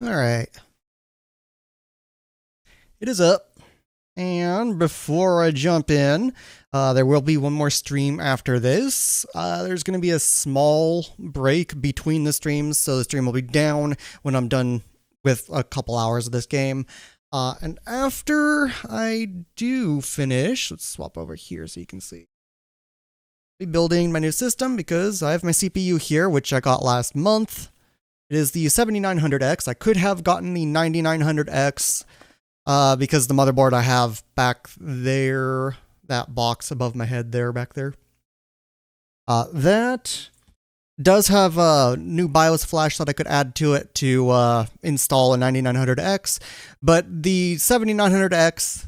Alright. It is up. And before I jump in, there will be one more stream after this. There's going to be a small break between the streams, so the stream will be down when I'm done with a couple hours of this game. And after I do finish, let's swap over here so you can see. I'll be building my new system because I have my CPU here, which I got last month. It is the 7900X. I could have gotten the 9900X. Because the motherboard I have back there, that box above my head there, back there, that does have a new BIOS flash that I could add to it to install a 9900X, but the 7900X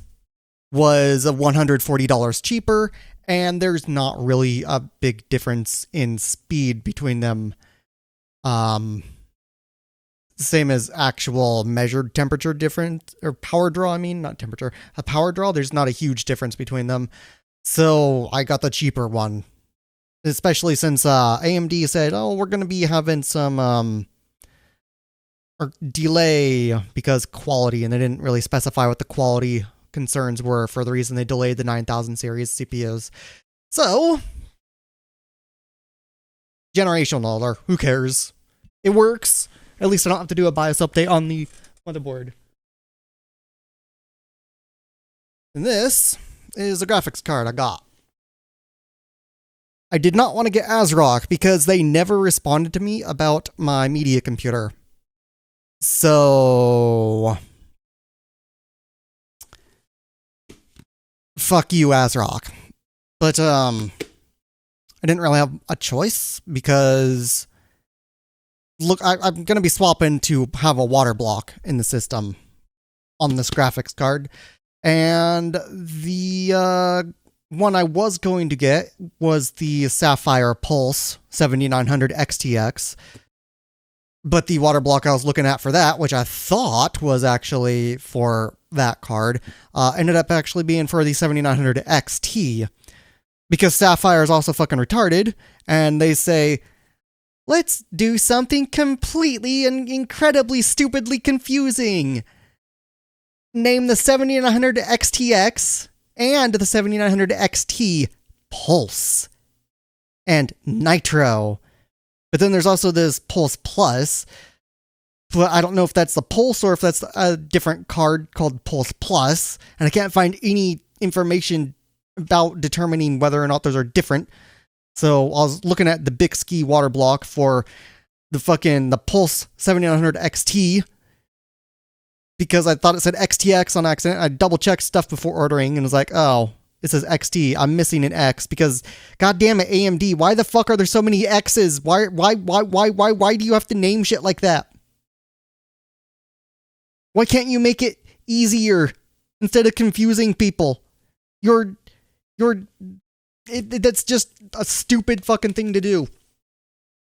was $140 cheaper, and there's not really a big difference in speed between them. Same as actual measured temperature difference, or power draw, I mean, not temperature, a power draw, there's not a huge difference between them. So I got the cheaper one, especially since AMD said, oh, we're going to be having some or delay because quality, and they didn't really specify what the quality concerns were for the reason they delayed the 9000 series CPUs. So, generational older, who cares? It works. At least I don't have to do a BIOS update on the motherboard. And this is a graphics card I got. I did not want to get ASRock because they never responded to me about my media computer. So, fuck you, ASRock. But I didn't really have a choice because look, I'm going to be swapping to have a water block in the system on this graphics card. And the one I was going to get was the Sapphire Pulse 7900 XTX. But the water block I was looking at for that, which I thought was actually for that card, ended up actually being for the 7900 XT. Because Sapphire is also fucking retarded, and they say, let's do something completely and incredibly stupidly confusing. Name the 7900 XTX and the 7900 XT Pulse and Nitro. But then there's also this Pulse Plus. But I don't know if that's the Pulse or if that's a different card called Pulse Plus. And I can't find any information about determining whether or not those are different. So I was looking at the Bixby water block for the Pulse 7900 XT because I thought it said XTX on accident. I double checked stuff before ordering and was like, oh, it says XT. I'm missing an X because, goddamn it, AMD, why the fuck are there so many X's? Why do you have to name shit like that? Why can't you make it easier instead of confusing people? That's just a stupid fucking thing to do.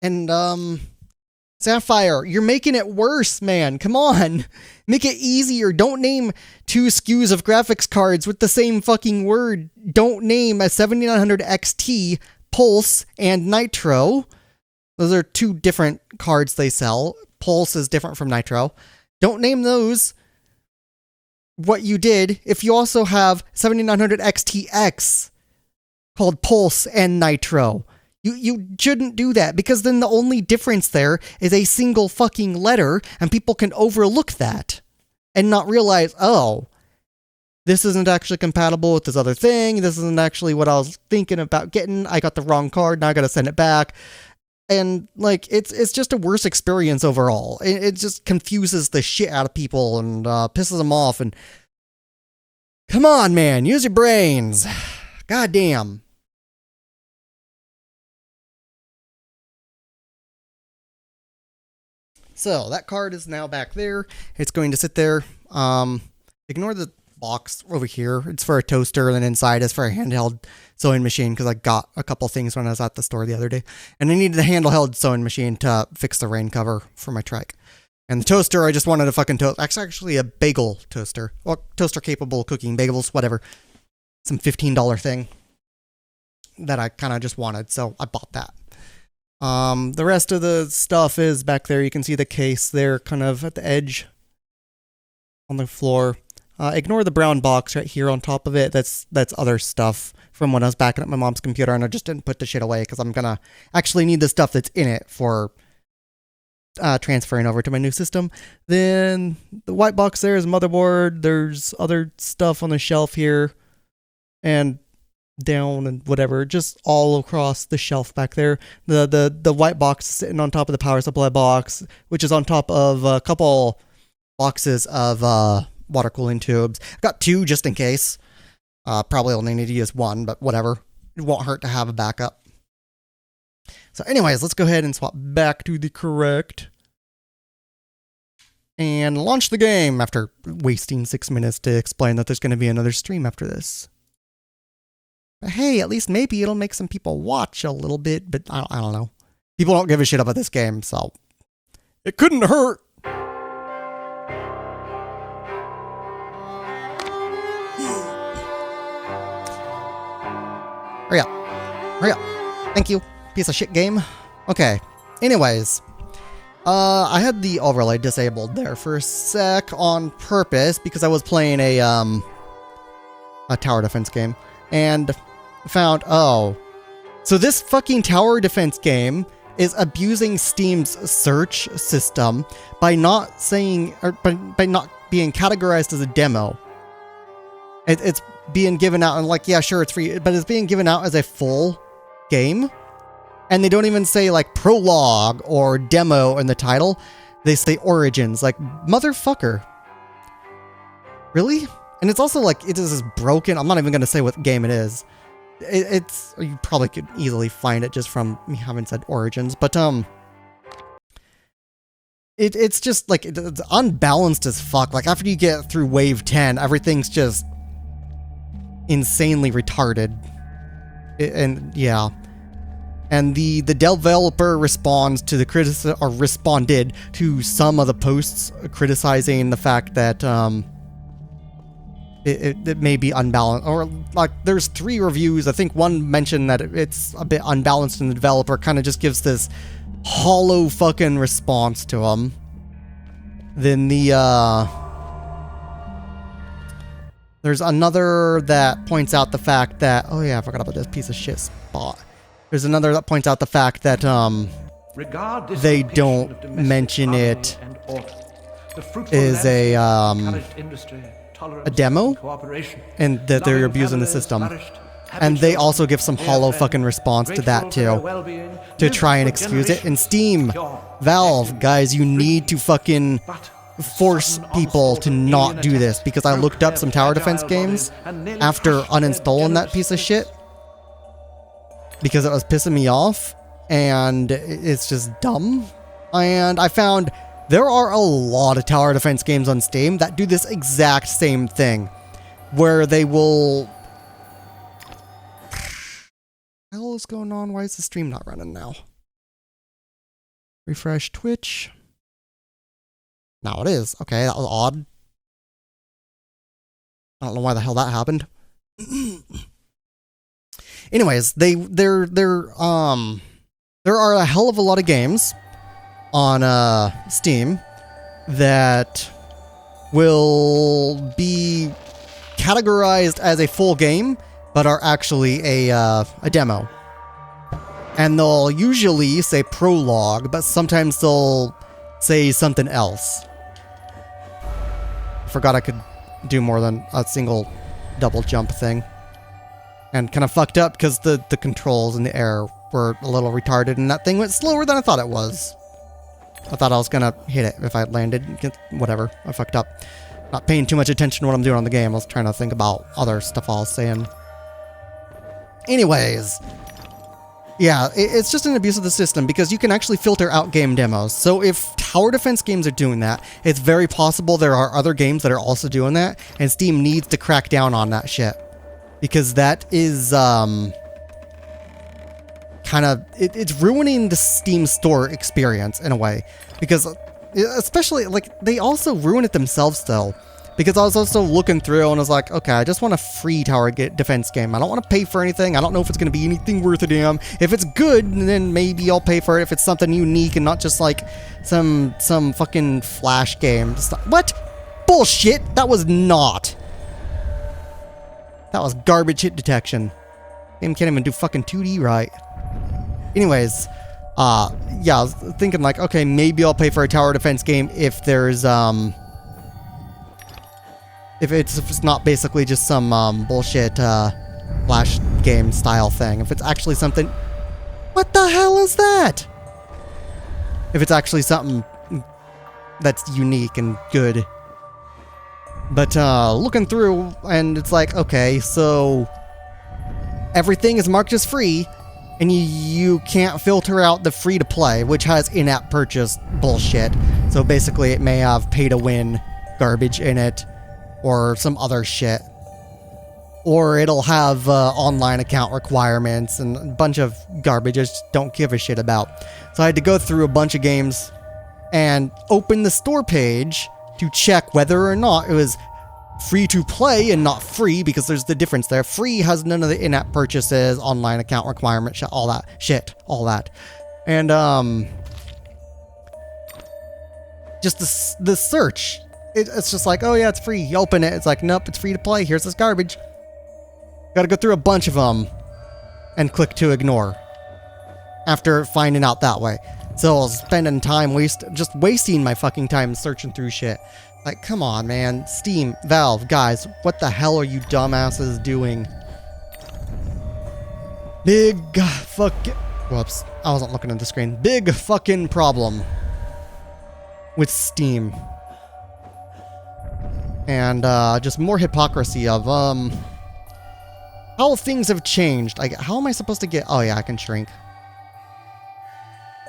And, Sapphire, you're making it worse, man. Come on. Make it easier. Don't name two SKUs of graphics cards with the same fucking word. Don't name a 7900 XT, Pulse, and Nitro. Those are two different cards they sell. Pulse is different from Nitro. Don't name those what you did if you also have 7900 XTX called Pulse and Nitro. You shouldn't do that, because then the only difference there is a single fucking letter, and people can overlook that and not realize, oh, this isn't actually compatible with this other thing, this isn't actually what I was thinking about getting, I got the wrong card, now I gotta send it back. And, like, it's just a worse experience overall. It just confuses the shit out of people and pisses them off, and come on, man, use your brains. God damn. So, that card is now back there. It's going to sit there. Ignore the box over here. It's for a toaster, and then inside is for a handheld sewing machine, because I got a couple things when I was at the store the other day. And I needed a handheld sewing machine to fix the rain cover for my trike. And the toaster, I just wanted a fucking toast. Actually, a bagel toaster. Well, toaster capable of cooking bagels, whatever. Some $15 thing that I kind of just wanted, so I bought that. The rest of the stuff is back there. You can see the case there kind of at the edge on the floor. Ignore the brown box right here on top of it. That's other stuff from when I was backing up my mom's computer, and I just didn't put the shit away because I'm gonna actually need the stuff that's in it for transferring over to my new system. Then the white box there is motherboard. There's other stuff on the shelf here and down and whatever, just all across the shelf back there. The white box sitting on top of the power supply box, which is on top of a couple boxes of water cooling tubes. I got two just in case. Probably only need to use one, but whatever. It won't hurt to have a backup. So anyways, let's go ahead and swap back to the correct and launch the game after wasting 6 minutes to explain that there's going to be another stream after this. But hey, at least maybe it'll make some people watch a little bit, but I don't know. People don't give a shit about this game, so it couldn't hurt. Hurry up. Hurry up. Thank you, piece of shit game. Okay, anyways. I had the overlay disabled there for a sec on purpose because I was playing a tower defense game. And found, oh, so this fucking tower defense game is abusing Steam's search system by not saying, or by not being categorized as a demo. It's being given out and like, yeah, sure, it's free, but it's being given out as a full game. And they don't even say like prologue or demo in the title. They say origins, like motherfucker. Really? And it's also like, it is broken. I'm not even going to say what game it is. It's, you probably could easily find it just from me having said origins, but it's just like, it's unbalanced as fuck. Like after you get through wave 10, everything's just insanely retarded. And yeah. And the developer responds to the responded to some of the posts criticizing the fact that it may be unbalanced, or like there's 3 reviews. I think one mentioned that it's a bit unbalanced, and the developer kind of just gives this hollow fucking response to them. Then there's another that points out the fact that, oh yeah, I forgot about this piece of shit spot. There's another that points out the fact that they don't mention it is a demo, and that they're abusing the system. And they also give some hollow fucking response to that too, to try and excuse it. And Steam, Valve, guys, you need to fucking force people to not do this, because I looked up some tower defense games after uninstalling that piece of shit because it was pissing me off, and it's just dumb. And I found there are a lot of tower defense games on Steam that do this exact same thing, where they will... What the hell is going on? Why is the stream not running now? Refresh Twitch. Now it is. Okay, that was odd. I don't know why the hell that happened. Anyways, there are a hell of a lot of games on Steam that will be categorized as a full game, but are actually a demo. And they'll usually say prologue, but sometimes they'll say something else. Forgot I could do more than a single double jump thing. And kind of fucked up because the controls in the air were a little retarded, and that thing went slower than I thought it was. I thought I was gonna hit it if I landed. Whatever, I fucked up. Not paying too much attention to what I'm doing on the game. I was trying to think about other stuff I was saying. Anyways, yeah, it's just an abuse of the system, because you can actually filter out game demos. So if tower defense games are doing that, it's very possible there are other games that are also doing that, and Steam needs to crack down on that shit. Because that is, kind of, it's ruining the Steam store experience in a way. Because, especially, like, they also ruin it themselves, though. Because I was also looking through and I was like, okay, I just want a free tower defense game. I don't want to pay for anything. I don't know if it's going to be anything worth a damn. If it's good, then maybe I'll pay for it. If it's something unique and not just like some fucking Flash game. What? Bullshit! That was not. That was garbage hit detection. Game can't even do fucking 2D right. Anyways, yeah, I was thinking like, okay, maybe I'll pay for a tower defense game if there's, if it's not basically just some, bullshit, Flash game style thing. If it's actually something... What the hell is that? If it's actually something that's unique and good. But, looking through, and it's like, okay, so... everything is marked as free, and you can't filter out the free-to-play, which has in-app purchase bullshit. So basically, it may have pay-to-win garbage in it, or some other shit. Or it'll have online account requirements and a bunch of garbage I just don't give a shit about. So I had to go through a bunch of games and open the store page to check whether or not it was free to play and not free, because there's the difference there. Free has none of the in-app purchases, online account requirement, all that. And just the search, it's just like, oh yeah, it's free. You open it, it's like, nope, it's free to play. Here's this garbage. Got to go through a bunch of them and click to ignore after finding out that way. So I was spending time just wasting my fucking time searching through shit. Like, come on, man. Steam, Valve, guys, what the hell are you dumbasses doing? Big fucking... Whoops. I wasn't looking at the screen. Big fucking problem with Steam. And, just more hypocrisy of, how things have changed. Like, how am I supposed to get... Oh, yeah, I can shrink.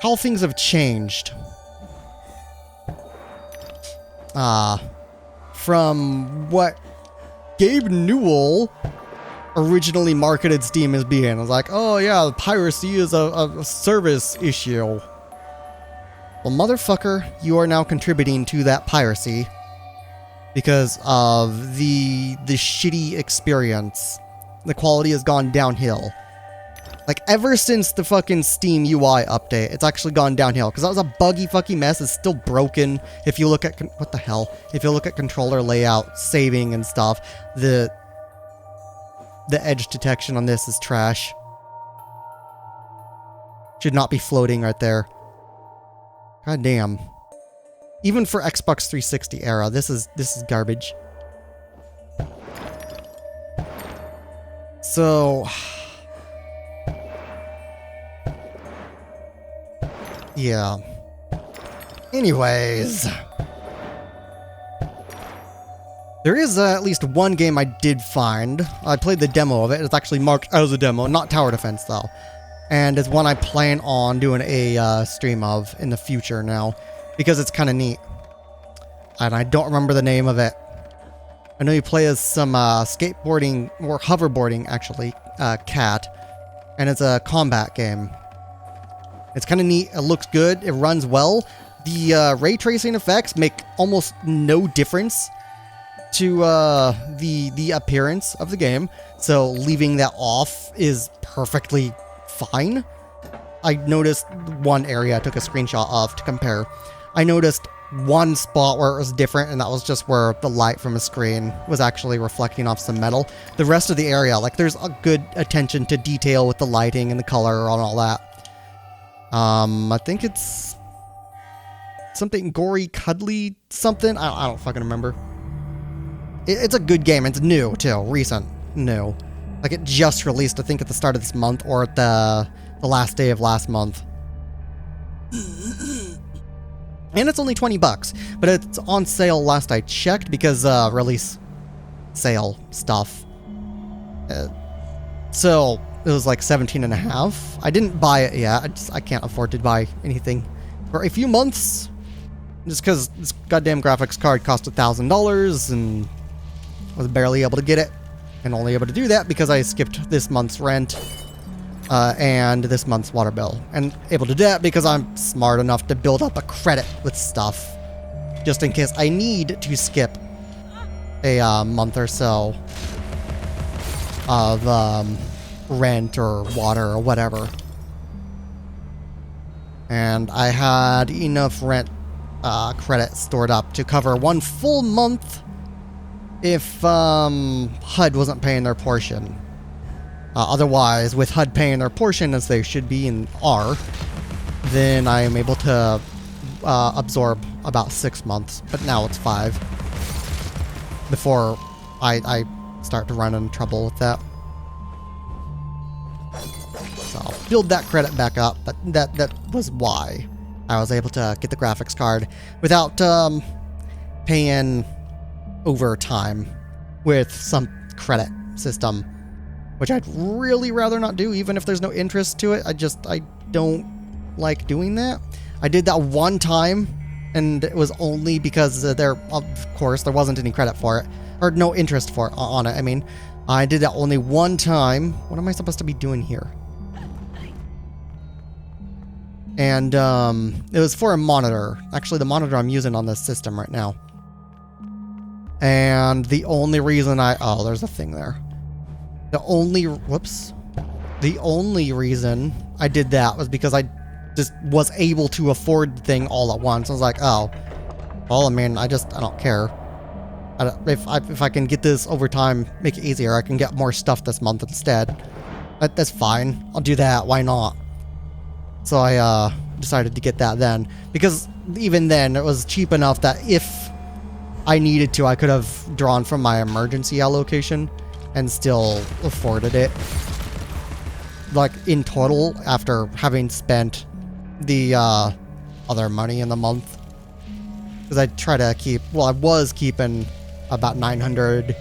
How things have changed. From what Gabe Newell originally marketed Steam as being. I was like, oh yeah, piracy is a service issue. Well, motherfucker, you are now contributing to that piracy because of the shitty experience. The quality has gone downhill. Like, ever since the fucking Steam UI update, it's actually gone downhill. Because that was a buggy fucking mess. It's still broken. If you look at... What the hell? If you look at controller layout, saving and stuff, the edge detection on this is trash. Should not be floating right there. God damn. Even for Xbox 360 era, this is garbage. So... yeah. Anyways. There is at least one game I did find. I played the demo of it. It's actually marked as a demo, not tower defense though. And it's one I plan on doing a stream of in the future now, because it's kind of neat. And I don't remember the name of it. I know you play as some skateboarding, or hoverboarding actually, cat. And it's a combat game. It's kind of neat. It looks good. It runs well. The ray tracing effects make almost no difference to the appearance of the game. So leaving that off is perfectly fine. I noticed one area I took a screenshot of to compare. I noticed one spot where it was different, and that was just where the light from a screen was actually reflecting off some metal. The rest of the area, like, there's a good attention to detail with the lighting and the color and all that. I think it's something gory, cuddly, something. I don't fucking remember. It's a good game. It's new, too. Recent. New. Like, it just released, I think, at the start of this month, or at the last day of last month. And it's only $20, but it's on sale last I checked, because, release sale stuff. So... it was like 17.5. I didn't buy it yet. I can't afford to buy anything for a few months. Just because this goddamn graphics card cost $1,000 and was barely able to get it. And only able to do that because I skipped this month's rent and this month's water bill. And able to do that because I'm smart enough to build up a credit with stuff. Just in case I need to skip a month or so of rent or water or whatever. And I had enough rent credit stored up to cover 1 full month if HUD wasn't paying their portion. Otherwise, with HUD paying their portion as they should be and are, then I am able to absorb about 6 months, but now it's 5 before I start to run into trouble with that. So I'll build that credit back up, but that was why I was able to get the graphics card without paying overtime with some credit system, which I'd really rather not do, even if there's no interest to it. I don't like doing that. I did that one time, and it was only because of course, there wasn't any credit for it, or no interest for it, on it. I mean, I did that only one time. What am I supposed to be doing here? And it was for a monitor. Actually, the monitor I'm using on this system right now. And the only reason oh, there's a thing there. The only reason I did that was because I just was able to afford the thing all at once. I was like, oh, well, I mean, I don't care. If I can get this over time, make it easier, I can get more stuff this month instead. That's fine. I'll do that. Why not? So I decided to get that then, because even then it was cheap enough that if I needed to, I could have drawn from my emergency allocation and still afforded it. Like in total, after having spent the other money in the month, because I try to keep, well, I was keeping about 900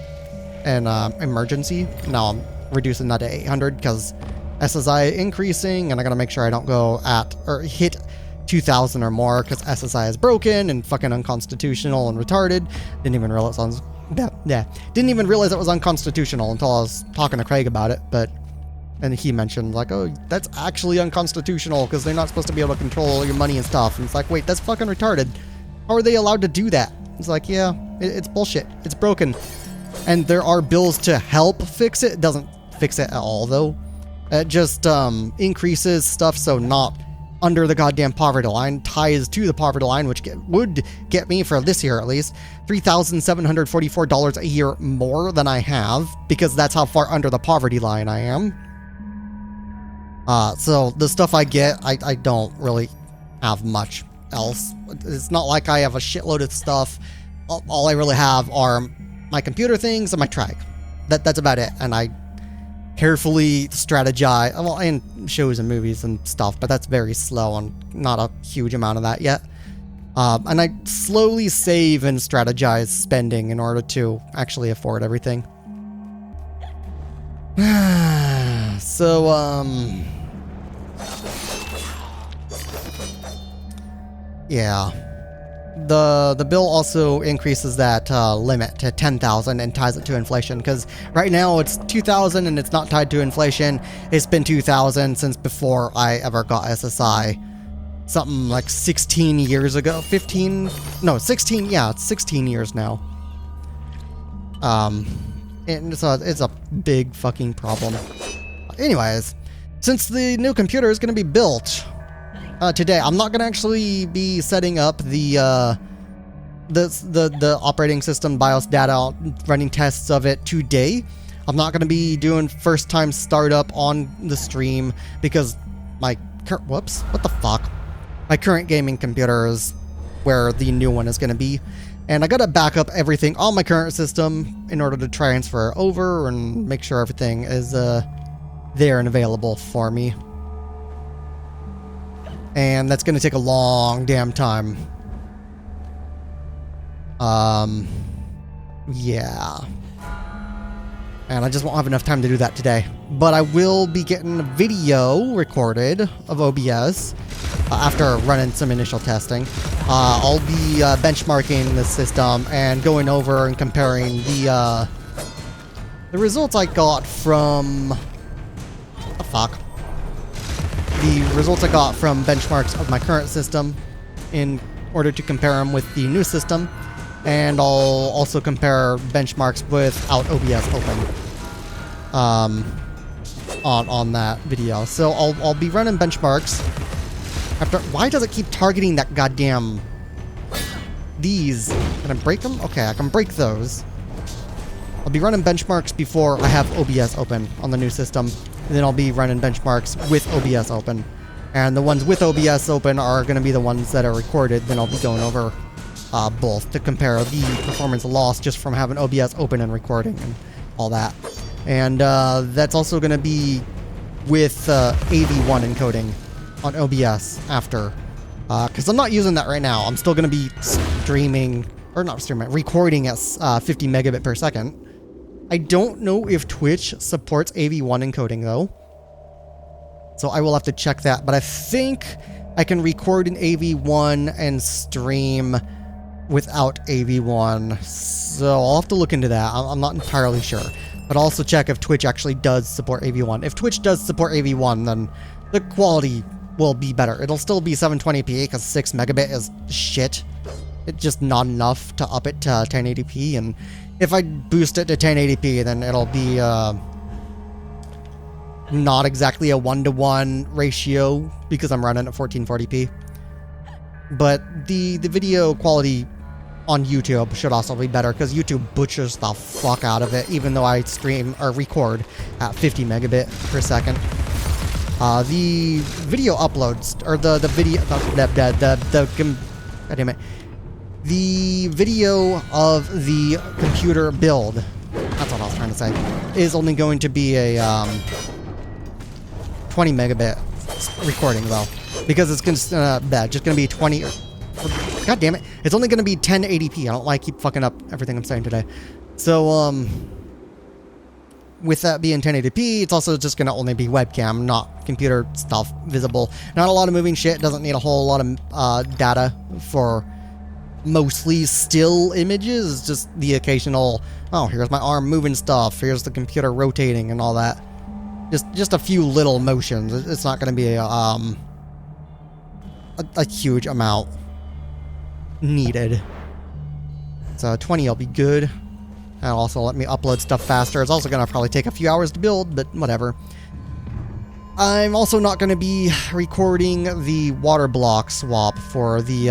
in emergency. Now I'm reducing that to 800 because SSI increasing, and I gotta make sure I don't go at or hit 2,000 or more, because SSI is broken and fucking unconstitutional and retarded. Didn't even realize didn't even realize it was unconstitutional until I was talking to Craig about it. And he mentioned like, oh, that's actually unconstitutional because they're not supposed to be able to control your money and stuff. And it's like, wait, that's fucking retarded. How are they allowed to do that? It's like, yeah, it's bullshit. It's broken. And there are bills to help fix it. It doesn't fix it at all, though. It just increases stuff, so not under the goddamn poverty line, ties to the poverty line, which would get me, for this year at least, $3,744 a year more than I have, because that's how far under the poverty line I am. So the stuff I get, I don't really have much else. It's not like I have a shitload of stuff. All I really have are my computer things and my track. That's about it. And I carefully strategize, well, and shows and movies and stuff, but that's very slow and not a huge amount of that yet. And I slowly save and strategize spending in order to actually afford everything. So, yeah. The bill also increases that limit to 10,000 and ties it to inflation, because right now it's 2,000 and it's not tied to inflation. It's been 2,000 since before I ever got SSI. Something like 16 years ago. 15? No, 16. Yeah, it's 16 years now. And so it's a big fucking problem. Anyways, since the new computer is going to be built today, I'm not going to actually be setting up the operating system BIOS data, running tests of it today. I'm not going to be doing first time startup on the stream because my whoops, what the fuck? My current gaming computer is where the new one is going to be. And I got to back up everything on my current system in order to transfer over and make sure everything is there and available for me. And that's going to take a long damn time. Yeah. And I just won't have enough time to do that today. But I will be getting a video recorded of OBS after running some initial testing. I'll be benchmarking the system and going over and comparing the results I got from... What the fuck? The results I got from benchmarks of my current system in order to compare them with the new system. And I'll also compare benchmarks without OBS open on that video. So I'll be running benchmarks after. Why does it keep targeting that goddamn these? Can I break them? Okay, I can break those. I'll be running benchmarks before I have OBS open on the new system, and then I'll be running benchmarks with OBS open. And the ones with OBS open are going to be the ones that are recorded. Then I'll be going over both to compare the performance loss just from having OBS open and recording and all that. And that's also going to be with AV1 encoding on OBS after. Because I'm not using that right now. I'm still going to be streaming, or not streaming, recording at 50 megabit per second. I don't know if Twitch supports AV1 encoding though. So I will have to check that. But I think I can record in AV1 and stream without AV1. So I'll have to look into that. I'm not entirely sure. But I'll also check if Twitch actually does support AV1. If Twitch does support AV1, then the quality will be better. It'll still be 720p because 6 megabit is shit. It's just not enough to up it to 1080p. And if I boost it to 1080p, then it'll be not exactly a 1-to-1 ratio because I'm running at 1440p. But the video quality on YouTube should also be better because YouTube butchers the fuck out of it, even though I stream or record at 50 megabit per second. The video uploads, or the video of the computer build, that's what I was trying to say, is only going to be a 20 megabit recording though, because it's just going to be 20. God damn it! It's only going to be 1080p. I don't like keep fucking up everything I'm saying today. So with that being 1080p, it's also just going to only be webcam, not computer stuff visible. Not a lot of moving shit. Doesn't need a whole lot of data for mostly still images. Just the occasional, oh, here's my arm moving stuff. Here's the computer rotating and all that. Just a few little motions. It's not going to be a huge amount needed. So 20 will be good. And also let me upload stuff faster. It's also going to probably take a few hours to build, but whatever. I'm also not going to be recording the water block swap for the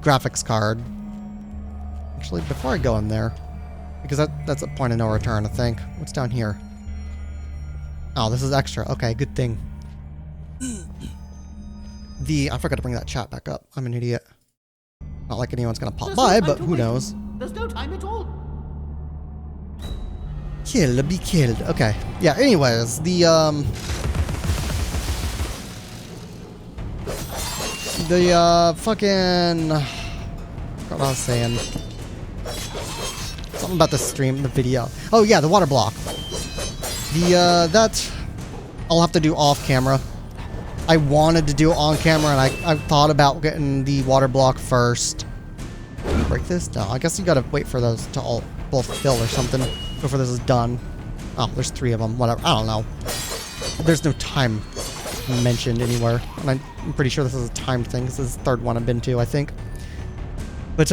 graphics card. Actually, before I go in there, because that's a point of no return, I think. What's down here? Oh, this is extra. Okay, good thing. I forgot to bring that chat back up. I'm an idiot. Not like anyone's gonna pop by, but who knows? There's no time at all. Kill, be killed. Okay. Yeah, anyways, the fucking, what I was saying. Something about the stream, the video. Oh yeah, the water block. That I'll have to do off camera. I wanted to do it on camera, and I thought about getting the water block first. Can you break this? No, I guess you gotta wait for those to all both fill or something before this is done. Oh, there's 3 of them. Whatever. I don't know. There's no time mentioned anywhere, and I'm pretty sure this is a timed thing. This is the 3rd one I've been to, I think. But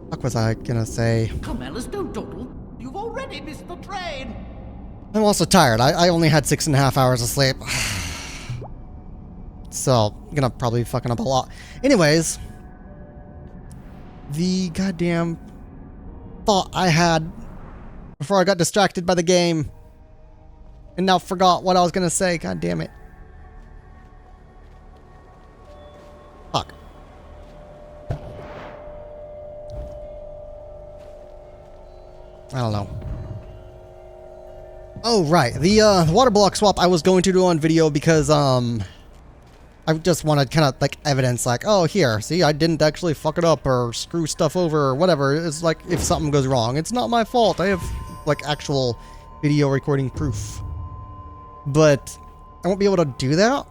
what was I gonna say? Come, Alice, don't dawdle. You've already missed the train. I'm also tired. I only had 6.5 hours of sleep. So, I'm gonna probably be fucking up a lot. Anyways, the goddamn thought I had before I got distracted by the game and now forgot what I was gonna say. God damn it. Fuck. I don't know. Oh, right. The water block swap I was going to do on video because, I just wanted kind of like evidence like, oh, here, see, I didn't actually fuck it up or screw stuff over or whatever. It's like if something goes wrong, it's not my fault. I have like actual video recording proof. But I won't be able to do that.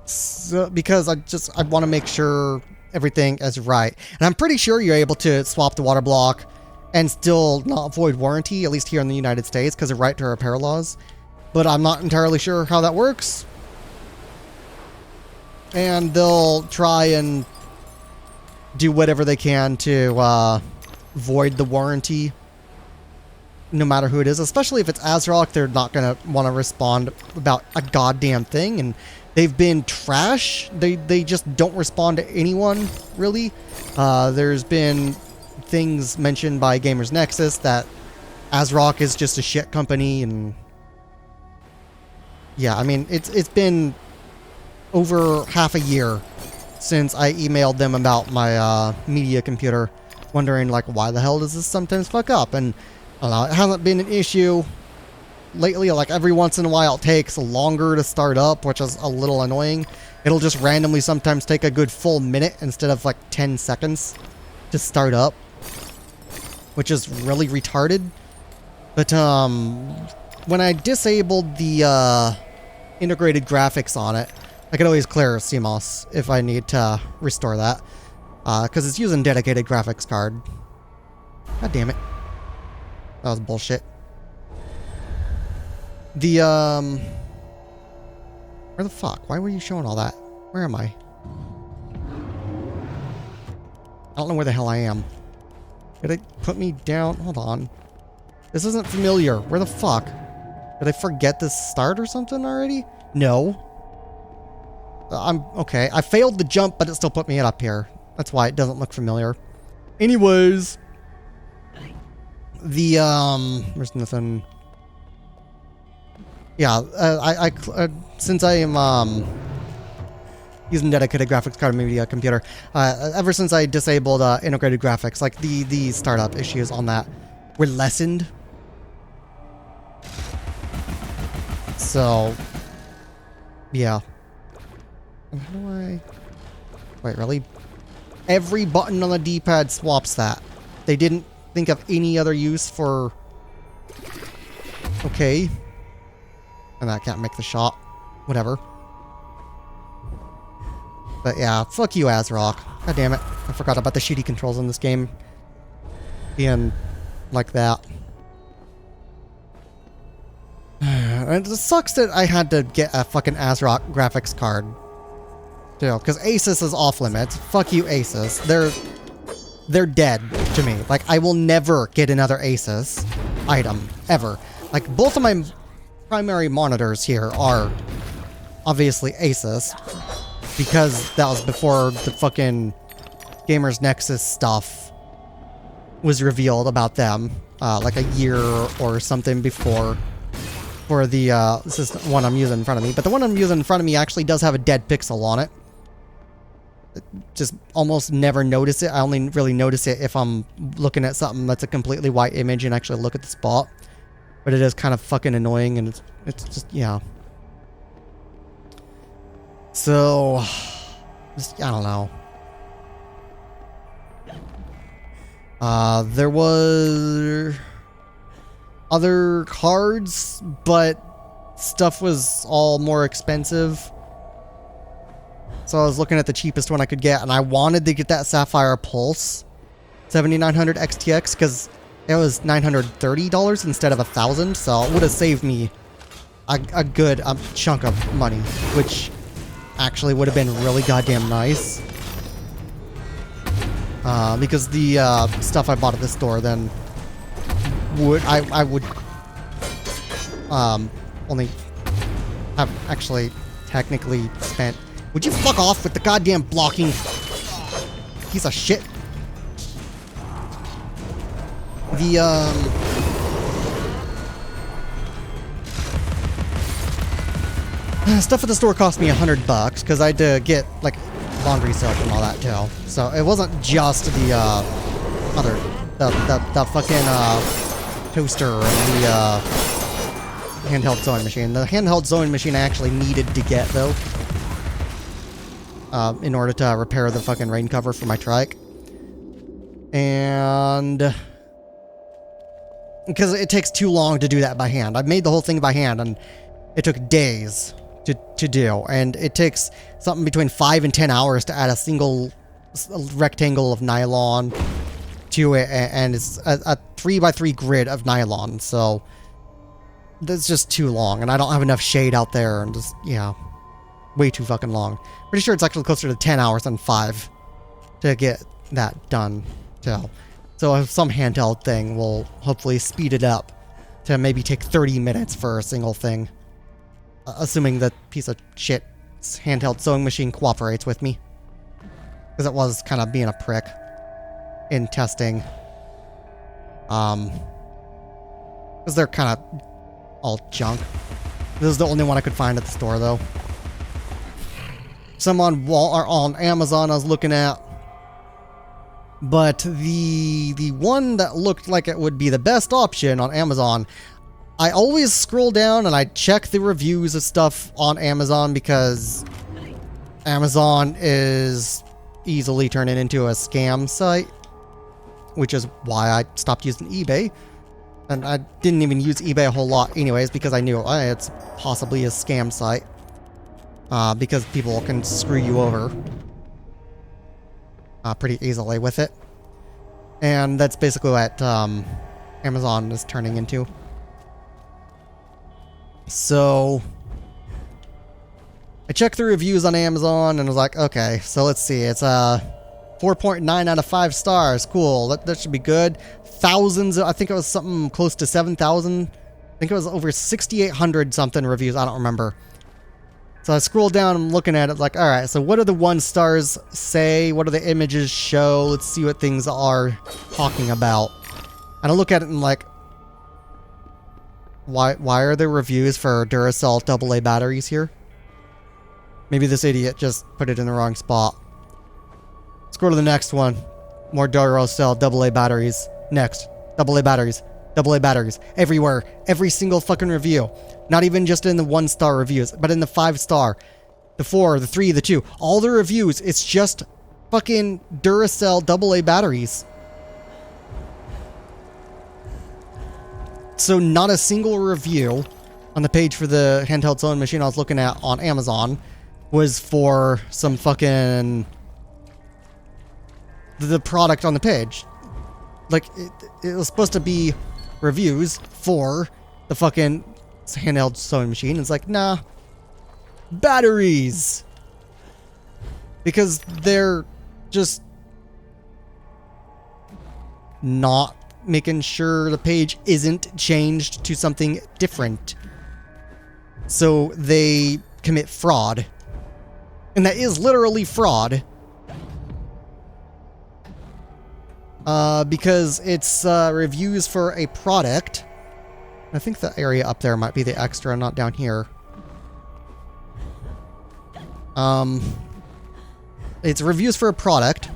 So, because I want to make sure everything is right. And I'm pretty sure you're able to swap the water block and still not void warranty, at least here in the United States, because of right to repair laws. But I'm not entirely sure how that works. And they'll try and do whatever they can to void the warranty, no matter who it is. Especially if it's ASRock, they're not going to want to respond about a goddamn thing. And they've been trash. They just don't respond to anyone, really. There's been things mentioned by Gamers Nexus that ASRock is just a shit company, and yeah, I mean, it's been over half a year since I emailed them about my media computer, wondering like, why the hell does this sometimes fuck up? And I don't know, it hasn't been an issue lately. Like every once in a while it takes longer to start up, which is a little annoying. It'll just randomly sometimes take a good full minute instead of like 10 seconds to start up, which is really retarded. But when I disabled the integrated graphics on it, I could always clear CMOS if I need to restore that, because it's using dedicated graphics card. God damn it. That was bullshit. The, where the fuck? Why were you showing all that? Where am I? I don't know where the hell I am. Did it put me down? Hold on. This isn't familiar. Where the fuck? Did I forget to start or something already? No. I'm okay. I failed the jump, but it still put me up here. That's why it doesn't look familiar. Anyways. The, there's nothing. Yeah, since I am, using dedicated graphics card media computer, ever since I disabled, integrated graphics, like the startup issues on that were lessened. So, yeah. How do I... Wait, really? Every button on the D-pad swaps that. They didn't think of any other use for... Okay. And I can't make the shot. Whatever. But yeah, fuck you, ASRock. God damn it. I forgot about the shitty controls in this game being like that. And it sucks that I had to get a fucking ASRock graphics card. Too, because Asus is off limits. Fuck you, Asus. They're dead to me. Like, I will never get another Asus item, ever. Like, both of my primary monitors here are obviously Asus, because that was before the fucking Gamers Nexus stuff was revealed about them, like a year or something before. For the, this is the one I'm using in front of me, but the one I'm using in front of me actually does have a dead pixel on it. Just almost never notice it. I only really notice it if I'm looking at something that's a completely white image and actually look at the spot. But it is kind of fucking annoying, and it's just, yeah. So, just, I don't know. There was other cards, but stuff was all more expensive. So I was looking at the cheapest one I could get, and I wanted to get that Sapphire Pulse 7900 XTX because it was $930 instead of $1,000, so it would have saved me a good chunk of money, which actually would have been really goddamn nice. Because the stuff I bought at the store then I would only have actually technically spent. Would you fuck off with the goddamn blocking piece of shit? The stuff at the store cost me $100 because I had to get like laundry soap and all that too. So it wasn't just the the fucking toaster and the handheld sewing machine. The handheld sewing machine I actually needed to get though, in order to repair the fucking rain cover for my trike, and because it takes too long to do that by hand. I made the whole thing by hand, and it took days to do, and it takes something between 5 and 10 hours to add a single rectangle of nylon to it, and it's a 3x3 grid of nylon, so that's just too long, and I don't have enough shade out there, and just, yeah, way too fucking long. Pretty sure it's actually closer to 10 hours than 5 to get that done, too. So some handheld thing will hopefully speed it up to maybe take 30 minutes for a single thing. Assuming that piece of shit handheld sewing machine cooperates with me. Because it was kind of being a prick in testing. Because they're kind of all junk. This is the only one I could find at the store, though. Some on Amazon I was looking at. But the one that looked like it would be the best option on Amazon, I always scroll down and I check the reviews of stuff on Amazon because Amazon is easily turning into a scam site, which is why I stopped using eBay. And I didn't even use eBay a whole lot anyways because I knew it's possibly a scam site. Because people can screw you over pretty easily with it. And that's basically what Amazon is turning into. So I checked the reviews on Amazon and was like, okay, so let's see. It's 4.9 out of 5 stars. Cool. That should be good. Thousands. I think it was something close to 7,000. I think it was over 6,800 something reviews. I don't remember. So I scroll down and I'm looking at it like, all right, so what do the 1 stars say? What do the images show? Let's see what things are talking about. And I look at it and like, why are there reviews for Duracell AA batteries here? Maybe this idiot just put it in the wrong spot. Let's go to the next one. More Duracell AA batteries. Next. AA batteries. AA batteries. Everywhere. Every single fucking review. Not even just in the 1-star reviews, but in the 5-star, the 4, the 3, the 2. All the reviews, it's just fucking Duracell AA batteries. So not a single review on the page for the handheld sewing machine I was looking at on Amazon was for some fucking... the product on the page. Like, it was supposed to be reviews for the fucking handheld sewing machine. It's like, nah. Batteries! Because they're just not making sure the page isn't changed to something different. So they commit fraud. And that is literally fraud. Because it's reviews for a product. I think the area up there might be the extra, not down here. It's reviews for a product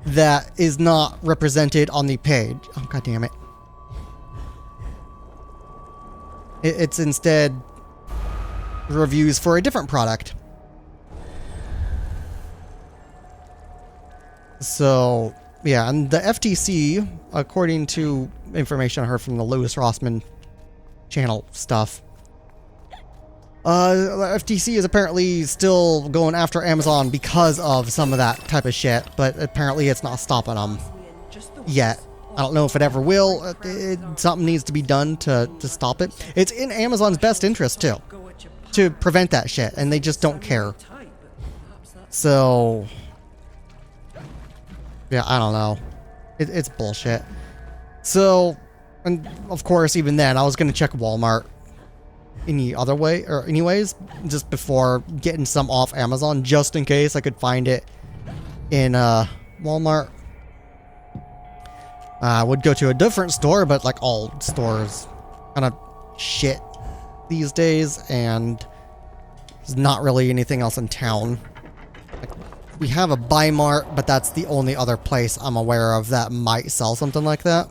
that is not represented on the page. Oh, god damn it. It's instead reviews for a different product. So, yeah, and the FTC, according to information I heard from the Lewis Rossman channel stuff, the FTC is apparently still going after Amazon because of some of that type of shit, but apparently it's not stopping them yet. I don't know if it ever will. Something needs to be done to stop it. It's in Amazon's best interest, too, to prevent that shit, and they just don't care. So, yeah, I don't know. It's bullshit. So, and of course, even then, I was going to check Walmart any other way, or anyways, just before getting some off Amazon, just in case I could find it in Walmart. I would go to a different store, but like all stores kind of shit these days, and there's not really anything else in town. Like, we have a Buy Mart, but that's the only other place I'm aware of that might sell something like that.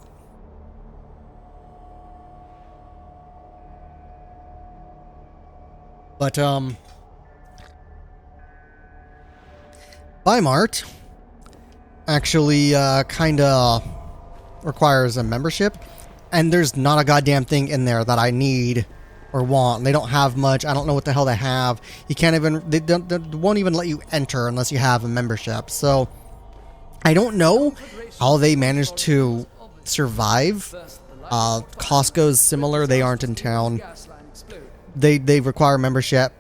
But, Buy Mart actually, kinda requires a membership, and there's not a goddamn thing in there that I need or want. They don't have much. I don't know what the hell they have. You can't even, they won't even let you enter unless you have a membership. So I don't know how they managed to survive. Costco's similar. They aren't in town. They require membership.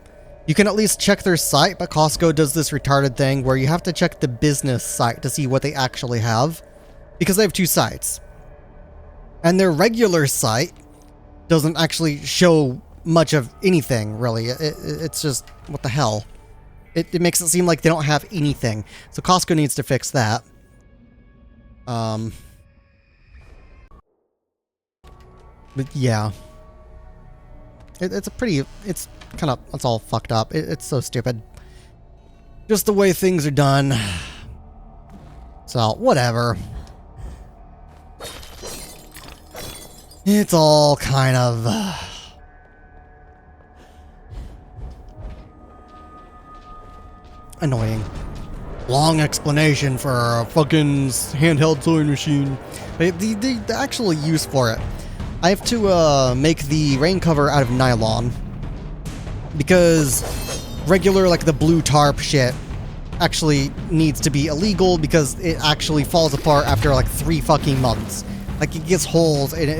You can at least check their site, but Costco does this retarded thing where you have to check the business site to see what they actually have, because they have two sites. And their regular site doesn't actually show much of anything, really. It's just, what the hell? It makes it seem like they don't have anything. So Costco needs to fix that. But yeah. It's all fucked up. It's so stupid. Just the way things are done. So, whatever. It's all kind of... annoying. Long explanation for a fucking handheld sewing machine. The actual use for it. I have to make the rain cover out of nylon, because regular, like the blue tarp shit, actually needs to be illegal because it actually falls apart after like 3 fucking months. Like, it gets holes, and it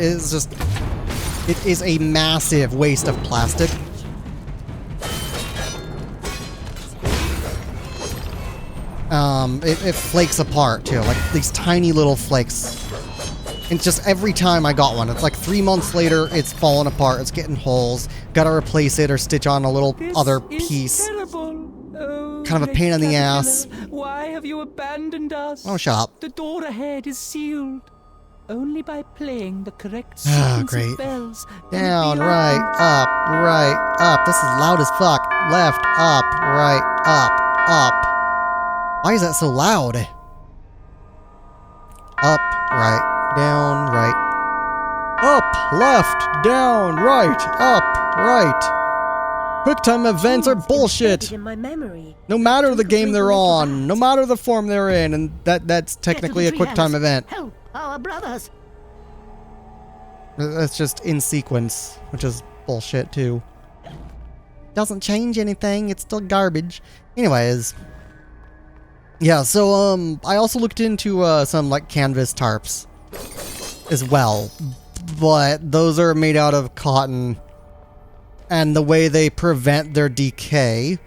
is a massive waste of plastic. It flakes apart too, like these tiny little flakes. And just every time I got one, it's like 3 months later, it's falling apart, it's getting holes. Gotta replace it or stitch on a little other piece. Oh, Kind of a pain in the caterpillar, ass. Why have you abandoned us? Oh, shut up. The door ahead is sealed. Only by playing the correct Ah, sequence great. of bells. Down, right, up. This is loud as fuck. Left, up, right, up. Why is that so loud? Up, right, down, right. Up, left, down, right, up, right. QuickTime events are bullshit. In my memory. No matter the game they're on, no matter the form they're in, and that's technically a QuickTime event. Help our brothers. That's just in sequence, which is bullshit too. Doesn't change anything, it's still garbage. Anyways. Yeah, so I also looked into some like canvas tarps as well. But those are made out of cotton. And the way they prevent their decay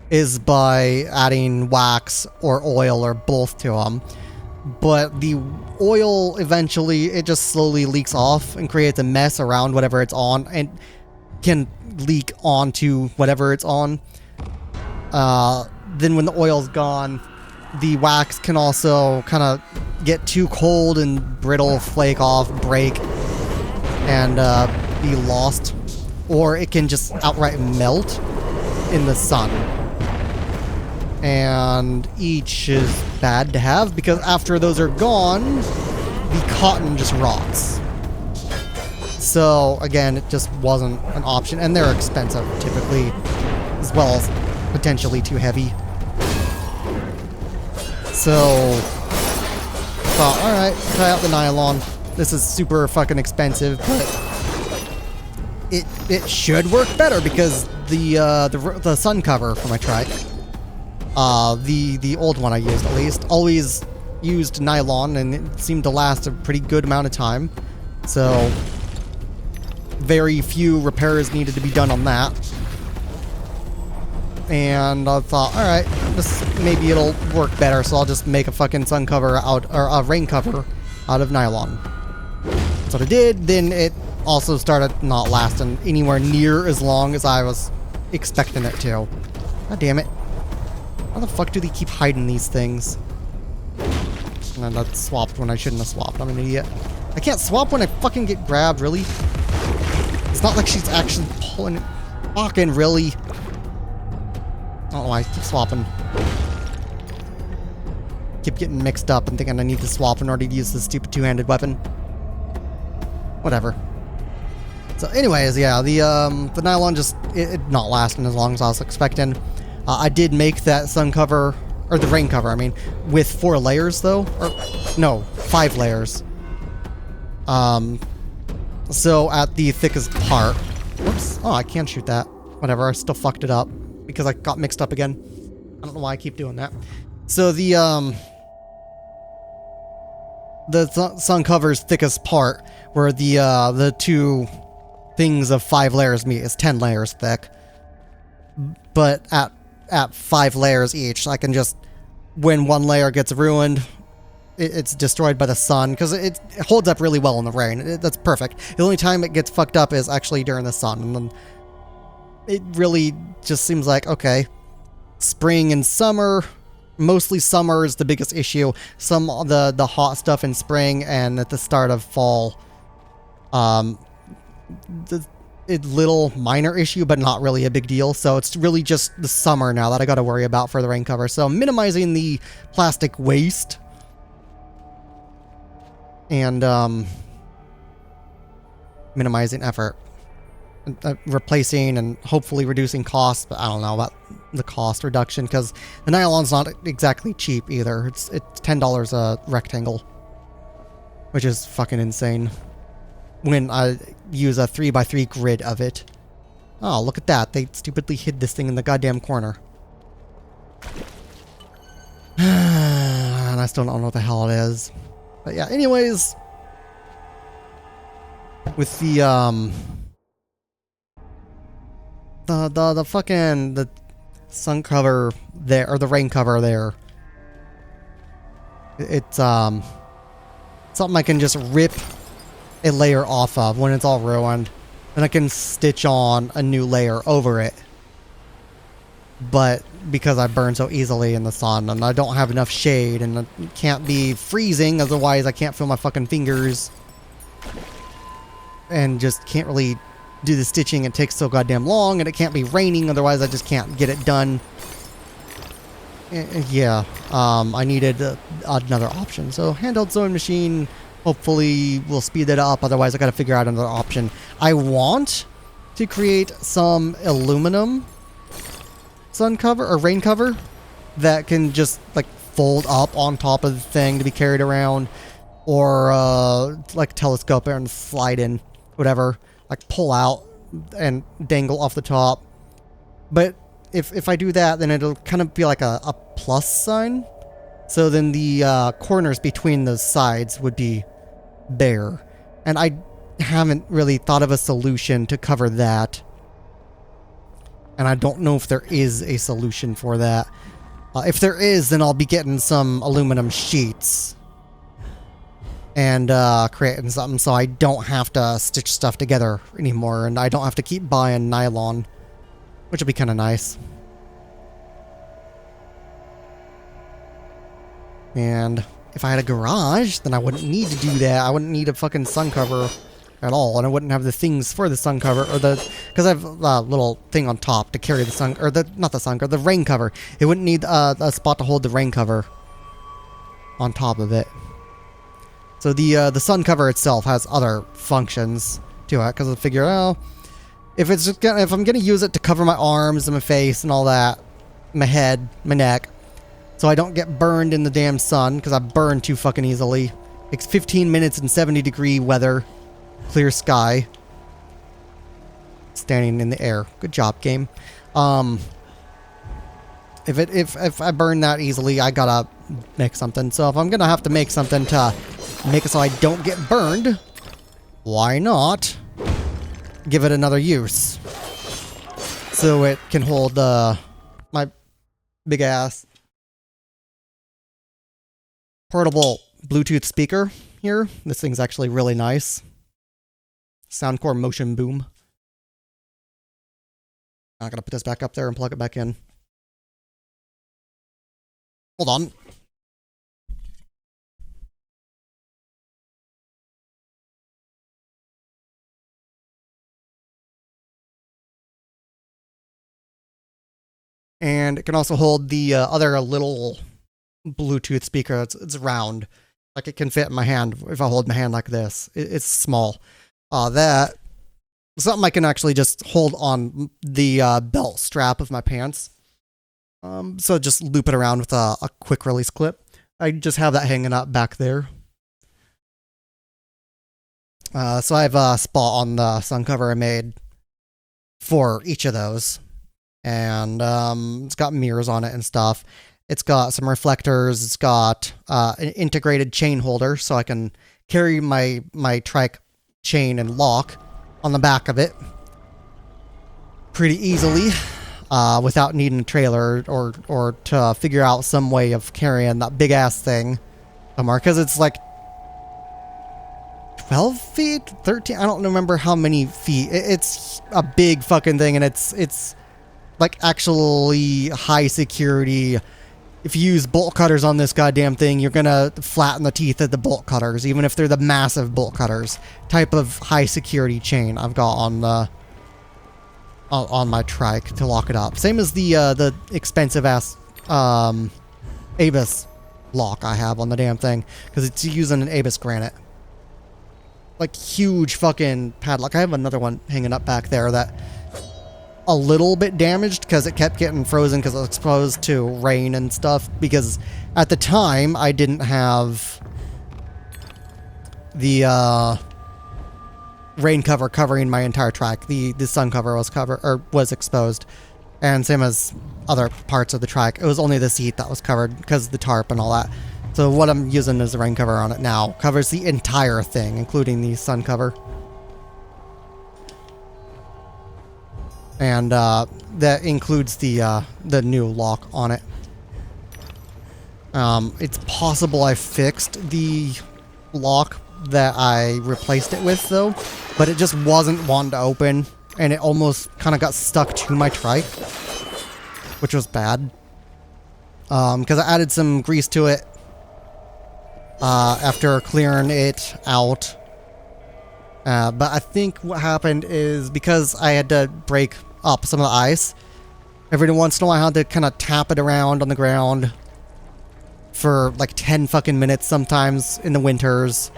is by adding wax or oil or both to them. But the oil eventually, it just slowly leaks off and creates a mess around whatever it's on and can leak onto whatever it's on. Then when the oil's gone, the wax can also kind of get too cold and brittle, flake off, break, and be lost. Or it can just outright melt in the sun. And each is bad to have because after those are gone, the cotton just rots. So again, it just wasn't an option, and they're expensive typically, as well as potentially too heavy. So thought, alright, try out the nylon. This is super fucking expensive, but it should work better because the sun cover for my trike, the old one I used at least, always used nylon, and it seemed to last a pretty good amount of time. So very few repairs needed to be done on that. And I thought, alright, maybe it'll work better, so I'll just make a fucking sun cover out, or a rain cover out of nylon. That's what I did. Then it also started not lasting anywhere near as long as I was expecting it to. God damn it. How the fuck do they keep hiding these things? And then I swapped when I shouldn't have swapped. I'm an idiot. I can't swap when I fucking get grabbed, really? It's not like she's actually pulling it. Fucking really? I don't know why I keep swapping. Keep getting mixed up and thinking I need to swap in order to use this stupid two-handed weapon. Whatever. So anyways, yeah, the nylon just, it not lasting as long as I was expecting. I did make that sun cover, or the rain cover, I mean, with 4 layers though. Or, no, 5 layers. So at the thickest part. Whoops. Oh, I can't shoot that. Whatever, I still fucked it up because I got mixed up again. I don't know why I keep doing that. So the sun cover's thickest part, where the two things of 5 layers meet, is 10 layers thick. But at 5 layers each, I can just, when one layer gets ruined, it's destroyed by the sun, because it holds up really well in the rain. That's perfect. The only time it gets fucked up is actually during the sun, and then it really just seems like, okay, spring and summer, mostly summer is the biggest issue. Some of the hot stuff in spring and at the start of fall, little minor issue, but not really a big deal. So it's really just the summer now that I got to worry about for the rain cover. So minimizing the plastic waste and minimizing effort, replacing and hopefully reducing costs. But I don't know about the cost reduction, because the nylon's not exactly cheap either. It's $10 a rectangle, which is fucking insane when I use a 3x3 grid of it. Oh, look at that. They stupidly hid this thing in the goddamn corner. And I still don't know what the hell it is. But yeah, anyways, with the sun cover there, or the rain cover there, it's something I can just rip a layer off of when it's all ruined, and I can stitch on a new layer over it. But because I burn so easily in the sun, and I don't have enough shade, and it can't be freezing, otherwise I can't feel my fucking fingers, and just can't really do the stitching. It takes so goddamn long, and it can't be raining, otherwise I just can't get it done. Yeah, I needed another option. So handheld sewing machine hopefully will speed it up, otherwise I gotta figure out another option. I want to create some aluminum sun cover or rain cover that can just like fold up on top of the thing to be carried around, or like telescope and slide in, whatever, like pull out and dangle off the top. But if I do that, then it'll kind of be like a plus sign, so then the corners between the sides would be bare, and I haven't really thought of a solution to cover that. And I don't know if there is a solution for that. If there is, then I'll be getting some aluminum sheets and creating something so I don't have to stitch stuff together anymore, and I don't have to keep buying nylon, which would be kind of nice. And if I had a garage, then I wouldn't need to do that. I wouldn't need a fucking sun cover at all, and I wouldn't have the things for the sun cover, or because I have a little thing on top to carry the sun, or not the sun cover, the rain cover. It wouldn't need a spot to hold the rain cover on top of it. So the sun cover itself has other functions to it, because I figure, oh, if I'm gonna use it to cover my arms and my face and all that, my head, my neck, so I don't get burned in the damn sun, because I burn too fucking easily. It's 15 minutes in 70-degree weather. Clear sky. Standing in the air. Good job, game. If I burn that easily, I gotta make something. So if I'm gonna have to make something to make it so I don't get burned, why not give it another use? So it can hold my big ass portable Bluetooth speaker here. This thing's actually really nice. Soundcore Motion Boom. I'm gonna put this back up there and plug it back in. Hold on. And it can also hold the other little Bluetooth speaker. It's round. Like it can fit in my hand if I hold my hand like this. It's small. That something I can actually just hold on the belt strap of my pants. So just loop it around with a quick release clip. I just have that hanging up back there. So I have a spot on the sun cover I made for each of those. And it's got mirrors on it and stuff. It's got some reflectors. It's got an integrated chain holder, so I can carry my trike chain and lock on the back of it pretty easily, without needing a trailer or to figure out some way of carrying that big ass thing somewhere, because it's like 12 feet, 13. I don't remember how many feet. It's a big fucking thing, and it's like actually high security. If you use bolt cutters on this goddamn thing, you're gonna flatten the teeth of the bolt cutters, even if they're the massive bolt cutters. Type of high security chain I've got on my trike to lock it up. Same as the expensive ass Abus lock I have on the damn thing, because it's using an Abus granite. Like huge fucking padlock. I have another one hanging up back there that a little bit damaged because it kept getting frozen because it was exposed to rain and stuff, because at the time I didn't have the rain cover covering my entire trike. The sun cover was exposed, and same as other parts of the trike. It was only the seat that was covered because of the tarp and all that. So what I'm using is the rain cover on it now. Covers the entire thing, including the sun cover. And that includes the new lock on it. It's possible I fixed the lock that I replaced it with, though, but it just wasn't wanting to open, and it almost kind of got stuck to my trike, which was bad. Because I added some grease to it after clearing it out. But I think what happened is because I had to break up some of the ice, every once in a while I had to kind of tap it around on the ground for like 10 fucking minutes sometimes in the winters.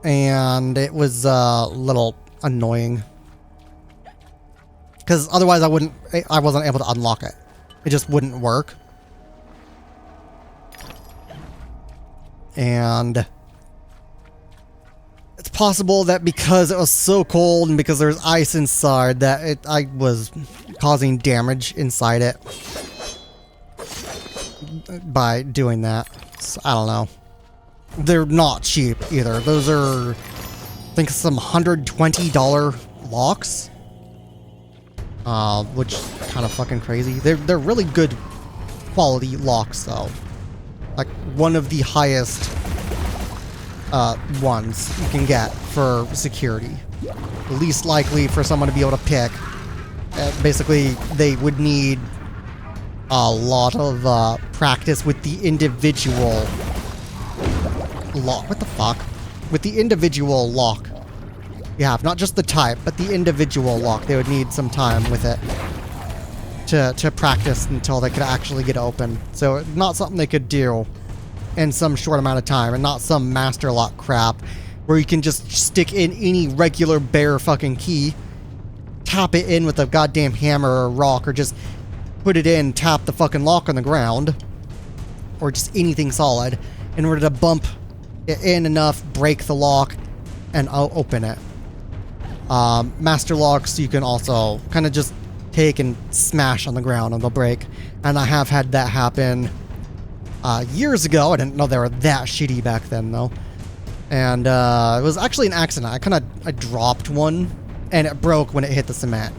And it was a little annoying, because otherwise I wasn't able to unlock it. It just wouldn't work. And it's possible that because it was so cold and because there's ice inside, that I was causing damage inside it by doing that. So, I don't know. They're not cheap either. Those are, I think, some $120 locks, which is kind of fucking crazy. They're really good quality locks, though. Like one of the highest ones you can get for security. The least likely for someone to be able to pick. Basically, they would need a lot of practice with the individual lock. What the fuck? With the individual lock you have, not just the type, but the individual lock. They would need some time with it to practice until they could actually get open. So not something they could do in some short amount of time, and not some master lock crap where you can just stick in any regular bare fucking key, tap it in with a goddamn hammer or a rock, or just put it in, tap the fucking lock on the ground, or just anything solid in order to bump it in enough, break the lock, and open it. Master locks you can also kind of just take and smash on the ground and they'll break. And I have had that happen years ago. I didn't know they were that shitty back then, though. And it was actually an accident. I dropped one and it broke when it hit the cement.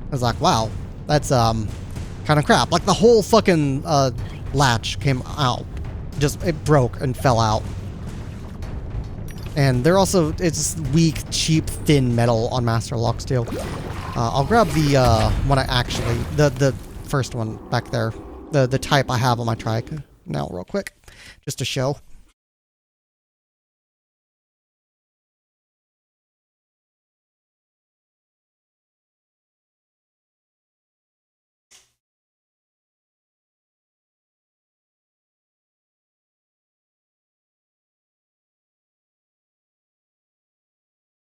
I was like, wow, that's kind of crap. Like the whole fucking latch came out. Just, it broke and fell out. And they're also, it's weak, cheap, thin metal on master locks too. I'll grab the one I actually, the first one back there, the type I have on my trike now real quick, just to show.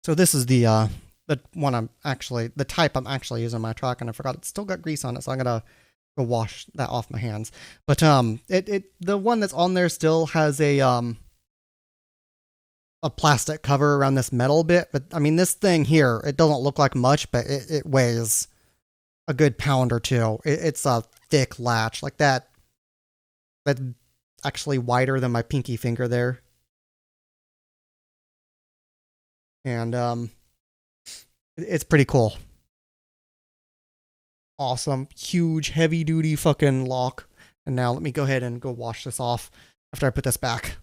So this is the one the type I'm actually using on my truck, and I forgot it's still got grease on it, so I'm gonna go wash that off my hands. But the one that's on there still has a plastic cover around this metal bit. But I mean, this thing here, it doesn't look like much, but it weighs a good pound or two. It's a thick latch like that. That's actually wider than my pinky finger there. And it's pretty cool. Awesome, huge, heavy-duty fucking lock. And now let me go ahead and go wash this off after I put this back.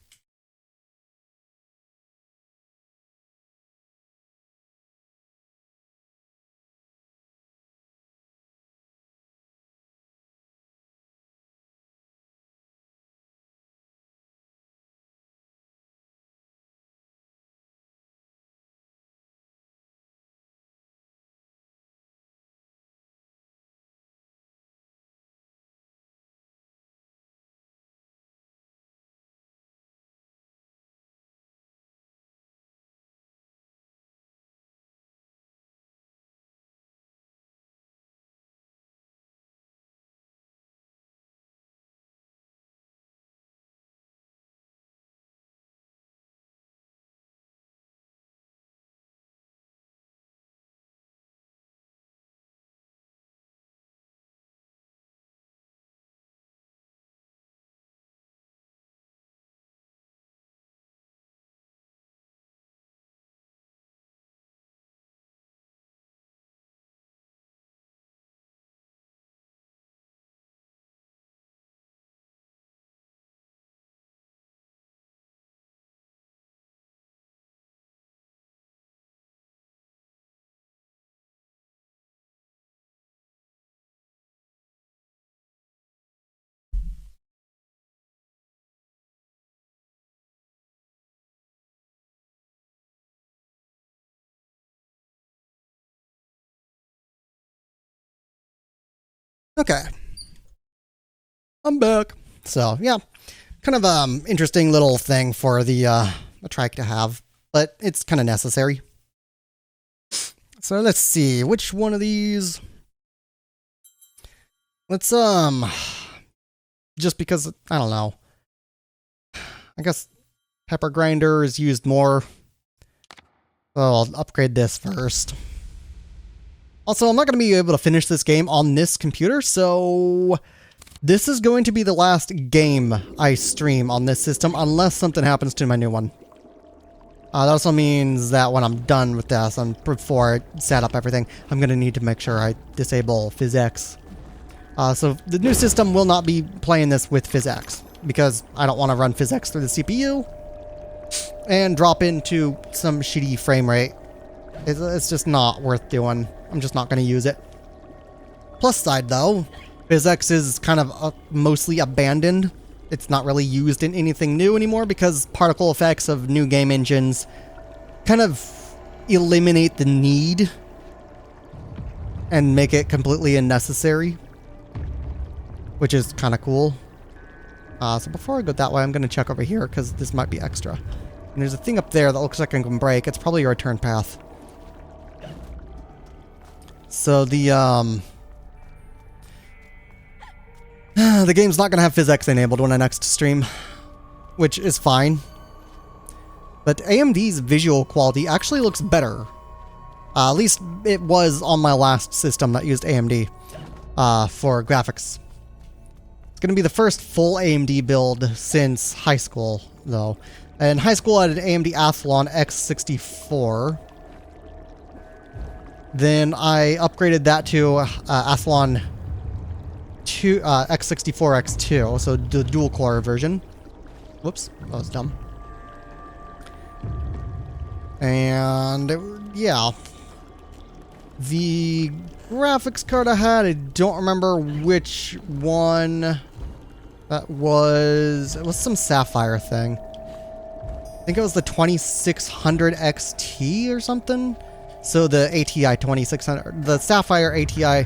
Okay. I'm back. So, yeah. Kind of interesting little thing for the trike to have, but it's kind of necessary. So let's see, which one of these? Let's just because I don't know. I guess pepper grinder is used more. So I'll upgrade this first. Also, I'm not going to be able to finish this game on this computer, so this is going to be the last game I stream on this system unless something happens to my new one. That also means that when I'm done with this and before I set up everything, I'm going to need to make sure I disable PhysX. So the new system will not be playing this with PhysX because I don't want to run PhysX through the CPU and drop into some shitty frame rate. It's just not worth doing. I'm just not going to use it. Plus side though, PhysX is kind of mostly abandoned. It's not really used in anything new anymore because particle effects of new game engines kind of eliminate the need and make it completely unnecessary, which is kind of cool. So before I go that way, I'm going to check over here because this might be extra. And there's a thing up there that looks like I can break. It's probably a return path. So the game's not going to have PhysX enabled when I next stream, which is fine. But AMD's visual quality actually looks better. At least it was on my last system that used AMD for graphics. It's going to be the first full AMD build since high school, though. In high school, I had an AMD Athlon X64. Then I upgraded that to Athlon X64 X2, so the dual core version. Whoops, that was dumb. And yeah, the graphics card I had, I don't remember which one that was. It was some Sapphire thing. I think it was the 2600 XT or something. So the ATI 2600, the Sapphire ATI,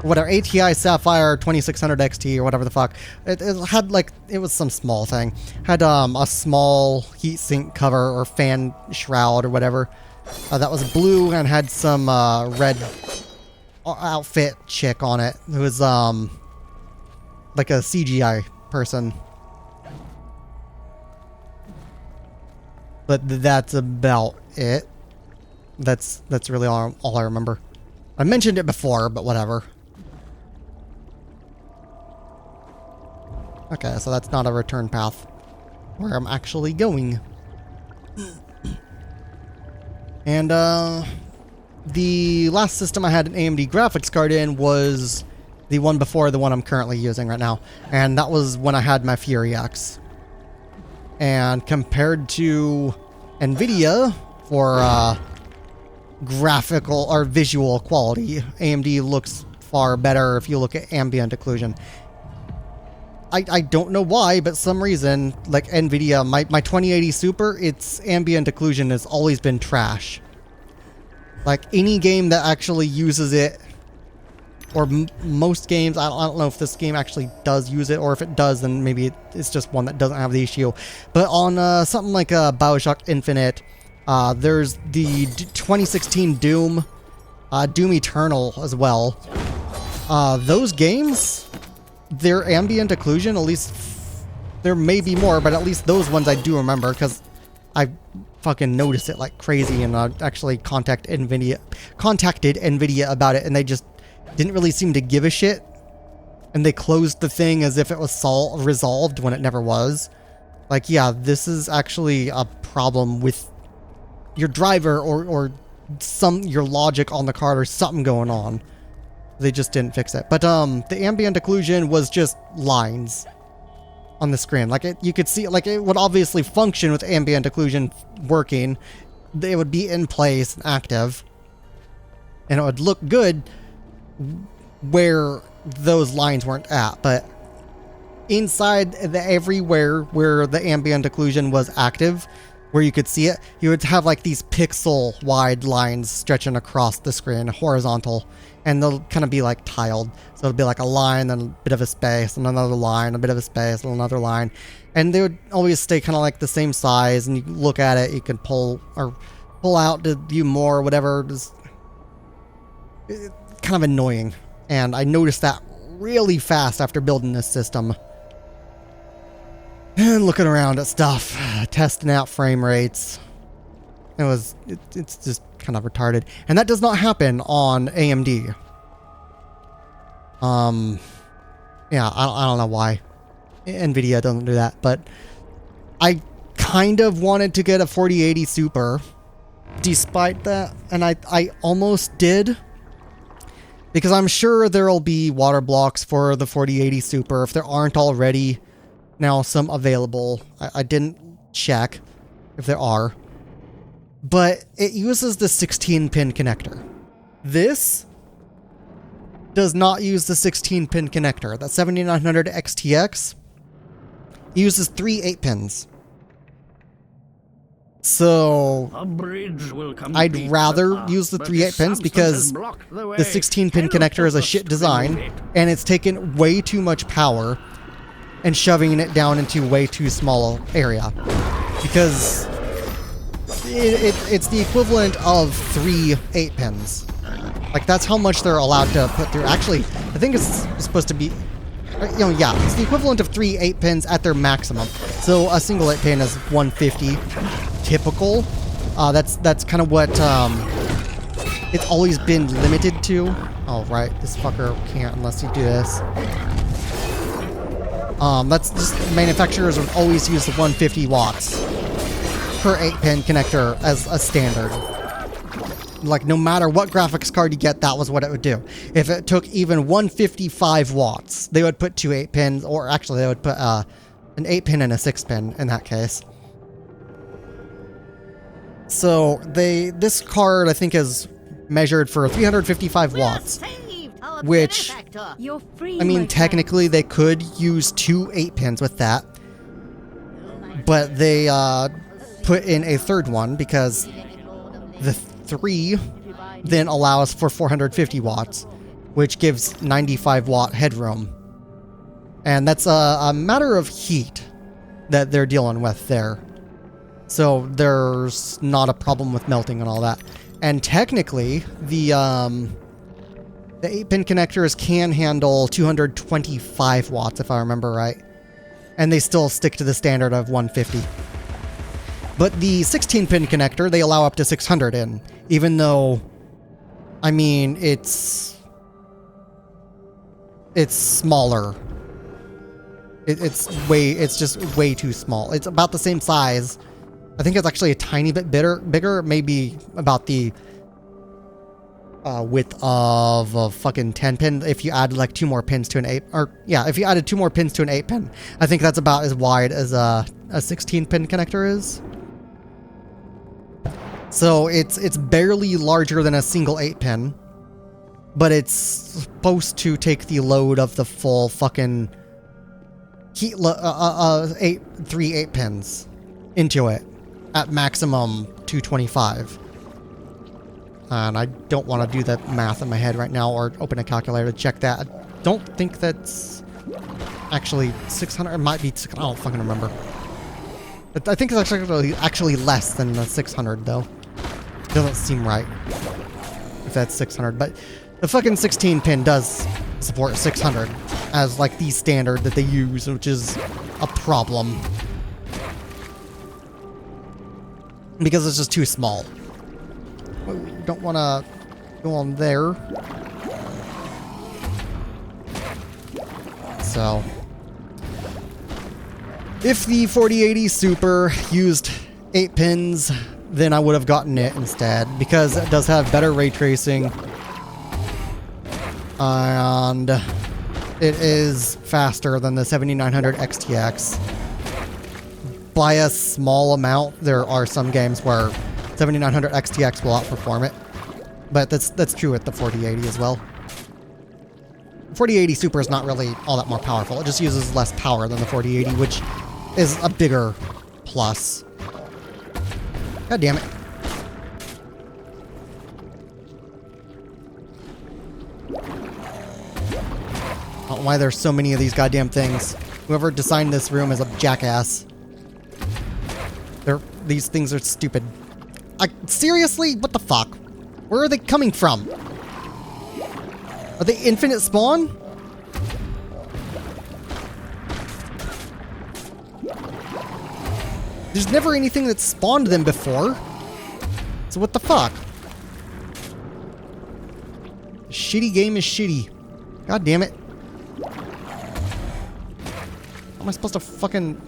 whatever, ATI Sapphire 2600 XT or whatever the fuck. It had like, it was some small thing. Had a small heatsink cover or fan shroud or whatever. That was blue and had some red outfit chick on it. It was like a CGI person. But that's about it. That's really all I remember. I mentioned it before, but whatever. Okay, so that's not a return path where I'm actually going. And the last system I had an AMD graphics card in was the one before the one I'm currently using right now. And that was when I had my Fury X. And compared to Nvidia for graphical or visual quality, AMD looks far better if you look at ambient occlusion. I don't know why, but some reason, like Nvidia, my 2080 Super, its ambient occlusion has always been trash. Like any game that actually uses it, or most games, I don't know if this game actually does use it, or if it does, then maybe it's just one that doesn't have the issue. But on something like BioShock Infinite, there's the 2016 Doom, Doom Eternal as well. Those games, their ambient occlusion, at least there may be more, but at least those ones I do remember because I fucking noticed it like crazy, and I actually contacted Nvidia about it, and they just didn't really seem to give a shit, and they closed the thing as if it was resolved when it never was. Like, yeah, this is actually a problem with your driver or your logic on the card or something going on. They just didn't fix it. But the ambient occlusion was just lines on the screen. Like you could see, like it would obviously function with ambient occlusion working. They would be in place and active, and it would look good where those lines weren't at. But inside everywhere where the ambient occlusion was active, where you could see it, you would have like these pixel wide lines stretching across the screen, horizontal, and they'll kind of be like tiled. So it'll be like a line, then a bit of a space, and another line, a bit of a space, and another line. And they would always stay kind of like the same size, and you look at it, you can pull out to view more, whatever. It's kind of annoying. And I noticed that really fast after building this system. And looking around at stuff, testing out frame rates. It's just kind of retarded. And that does not happen on AMD. Yeah, I don't know why Nvidia doesn't do that, but I kind of wanted to get a 4080 Super despite that, and I almost did, because I'm sure there'll be water blocks for the 4080 Super if there aren't already now some available. I didn't check if there are, but it uses the 16-pin connector. This does not use the 16-pin connector. That 7900 XTX uses 3 8-pins. So I'd rather use the 3 8-pins because the 16-pin connector is a shit design, and it's taken way too much power and shoving it down into way too small area, because it's the equivalent of 3 8-pins. Like, that's how much they're allowed to put through. Actually, I think it's supposed to be, yeah, it's the equivalent of 3 8-pins at their maximum. So a single 8-pin is 150 typical. That's kind of what it's always been limited to. Oh, right, this fucker can't unless you do this. That's just, manufacturers would always use the 150 watts per 8-pin connector as a standard. Like, no matter what graphics card you get, that was what it would do. If it took even 155 watts, they would put 2 8-pins, or actually they would put an 8-pin and a 6-pin in that case. So this card, I think, is measured for 355 watts. Which, I mean, technically they could use 2 8-pins with that, but they put in a third one because the 3 then allows for 450 watts, which gives 95 watt headroom. And that's a matter of heat that they're dealing with there. So there's not a problem with melting and all that. And technically, the 8-pin connectors can handle 225 watts, if I remember right. And they still stick to the standard of 150. But the 16-pin connector, they allow up to 600 in. Even though, I mean, it's smaller. It's just way too small. It's about the same size. I think it's actually a tiny bit bigger, maybe about the width of a fucking 10 pin. If you add like 2 more pins to an 8, or yeah, if you added 2 more pins to an 8 pin, I think that's about as wide as a 16 pin connector is. So it's barely larger than a single 8 pin, but it's supposed to take the load of the full fucking three 8 pins into it at maximum 225. And I don't want to do that math in my head right now or open a calculator to check that. I don't think that's actually 600. It might be, I don't fucking remember. I think it's actually less than the 600 though. It doesn't seem right if that's 600, but the fucking 16 pin does support 600 as like the standard that they use, which is a problem because it's just too small. We don't want to go on there. So if the 4080 Super used 8 pins, then I would have gotten it instead, because it does have better ray tracing and it is faster than the 7900 XTX by a small amount. There are some games where 7900 XTX will outperform it, but that's true with the 4080 as well. 4080 Super is not really all that more powerful. It just uses less power than the 4080, which is a bigger plus. God damn it. I don't know why there's so many of these goddamn things. Whoever designed this room is a jackass. These things are stupid. Seriously? What the fuck? Where are they coming from? Are they infinite spawn? There's never anything that spawned them before. So what the fuck? The shitty game is shitty. God damn it. How am I supposed to fucking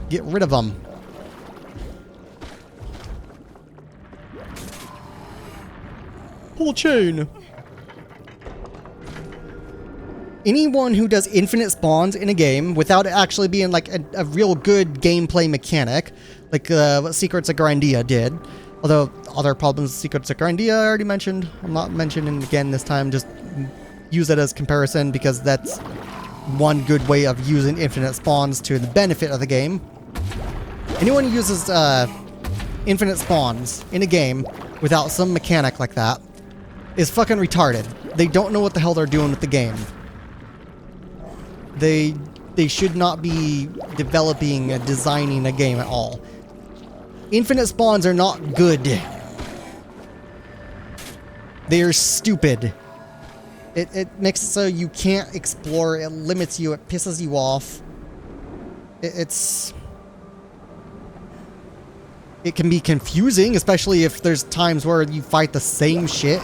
get rid of them? Pull chain. Anyone who does infinite spawns in a game without it actually being like a real good gameplay mechanic, like what Secrets of Grandia did, although other problems with Secrets of Grandia I already mentioned, I'm not mentioning again this time, just use it as comparison because that's one good way of using infinite spawns to the benefit of the game. Anyone who uses infinite spawns in a game without some mechanic like that is fucking retarded. They don't know what the hell they're doing with the game. They should not be developing, designing a game at all. Infinite spawns are not good. They are stupid. It makes it so you can't explore, it limits you, it pisses you off. It can be confusing, especially if there's times where you fight the same shit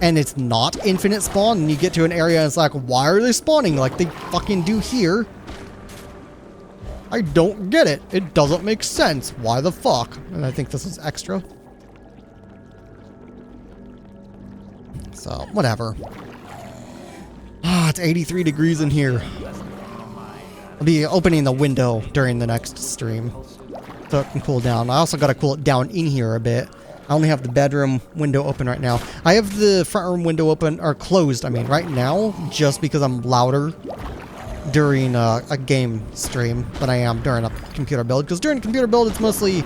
and it's not infinite spawn, and you get to an area and it's like, why are they spawning like they fucking do here? I don't get it. It doesn't make sense. Why the fuck? And I think this is extra. So, whatever. Ah, it's 83 degrees in here. I'll be opening the window during the next stream so it can cool down. I also gotta cool it down in here a bit. I only have the bedroom window open right now. I have the front room window open, or closed, I mean, right now, just because I'm louder during a game stream than I am during a computer build. Because during a computer build, it's mostly,